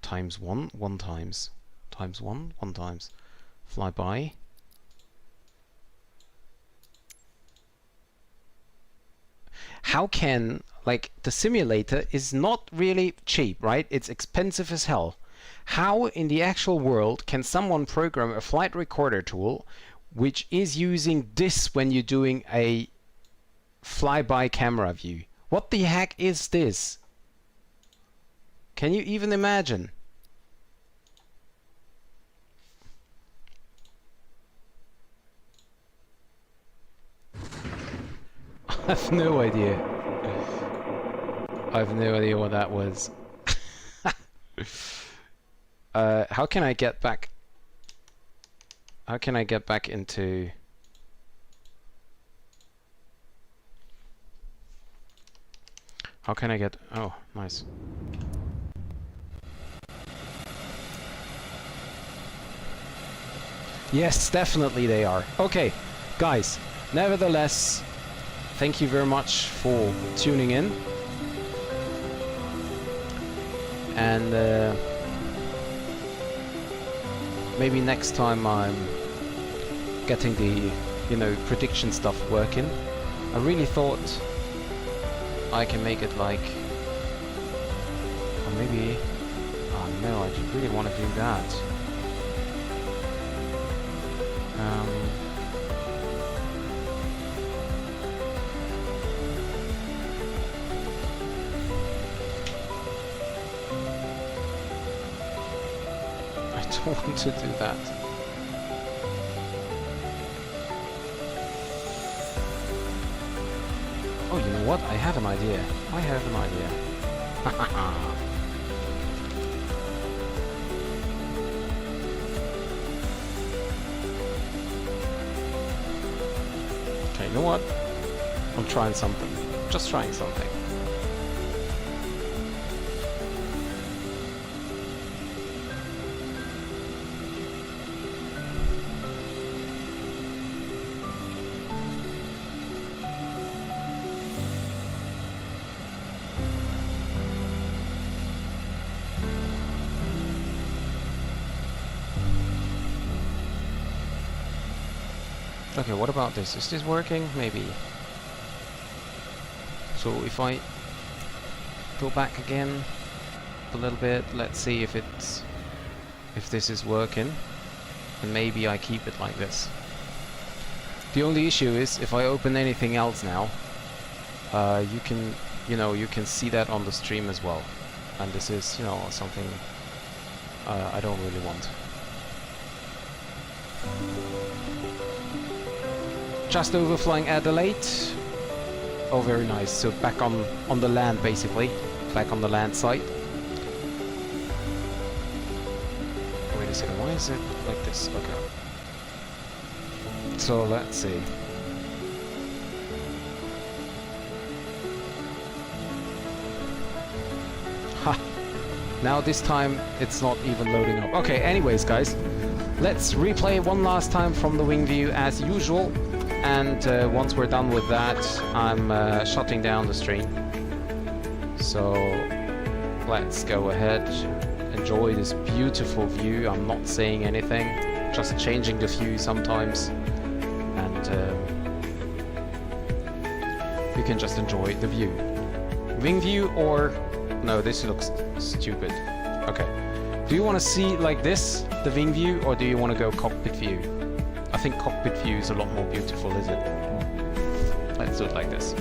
times one times fly by. How can, like, the simulator is not really cheap, right? It's expensive as hell. How in the actual world can someone program a flight recorder tool which is using this when you're doing a flyby camera view? What the heck is this? Can you even imagine? I have no idea. I have no idea what that was. How can I get back? How can I get back into? How can I get? Oh, nice. Yes, definitely they are. Okay, guys. Nevertheless, thank you very much for tuning in. and maybe next time I'm getting the, you know, prediction stuff working. I really thought I can make it like, or maybe, oh no, I just really want to do that. I don't want to do that. Oh, you know what? I have an idea. I have an idea. Okay, you know what? I'm trying something. Just trying something. Okay, what about this? Is this working? Maybe. So if I go back again a little bit, let's see if this is working, and maybe I keep it like this. The only issue is if I open anything else now, you can see that on the stream as well, and this is, you know, something I don't really want. Just overflying Adelaide. Oh, very nice. So back on the land, basically. Back on the land site. Wait a second, why is it like this? Okay. So let's see. Ha! Now this time it's not even loading up. Okay, anyways guys, let's replay one last time from the wing view as usual. And once we're done with that, I'm shutting down the stream. So let's go ahead, enjoy this beautiful view. I'm not saying anything, just changing the view sometimes, and you can just enjoy the view. Wing view, or no, this looks stupid. Okay, do you want to see like this, the wing view, or do you want to go cockpit view? I think cockpit view is a lot more beautiful, is it? Let's do it like this.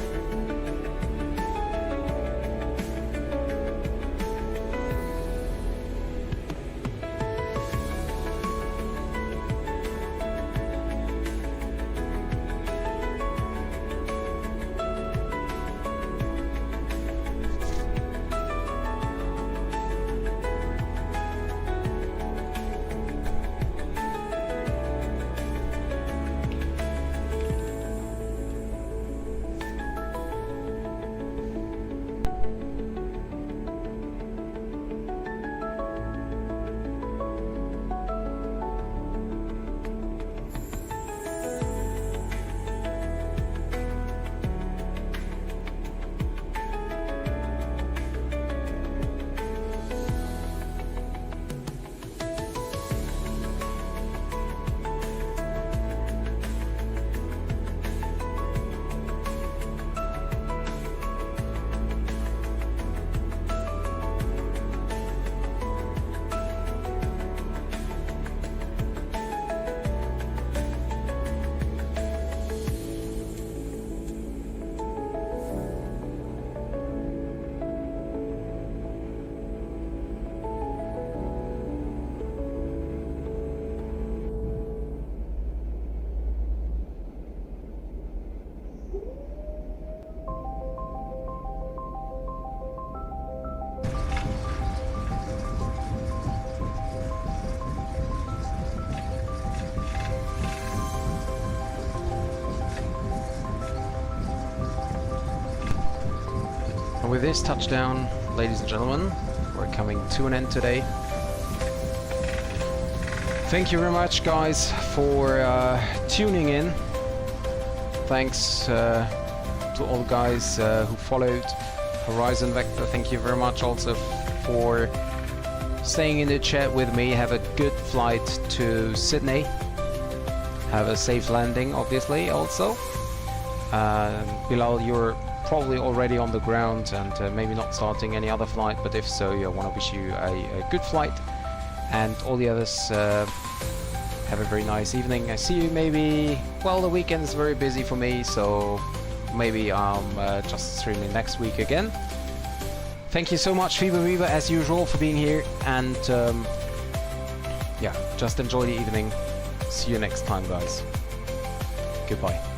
With this touchdown, ladies and gentlemen, we're coming to an end today. Thank you very much, guys, for tuning in. Thanks to all the guys who followed Horizon Vector. Thank you very much also for staying in the chat with me. Have a good flight to Sydney. Have a safe landing, obviously, also. Bilal, you're probably already on the ground and maybe not starting any other flight, but if so, I want to wish you a good flight. And all the others, have a very nice evening. I see you maybe, well, the weekend's very busy for me, so maybe I'm just streaming next week again. Thank you so much, Fever Weaver, as usual, for being here, and yeah, just enjoy the evening. See you next time, guys. Goodbye.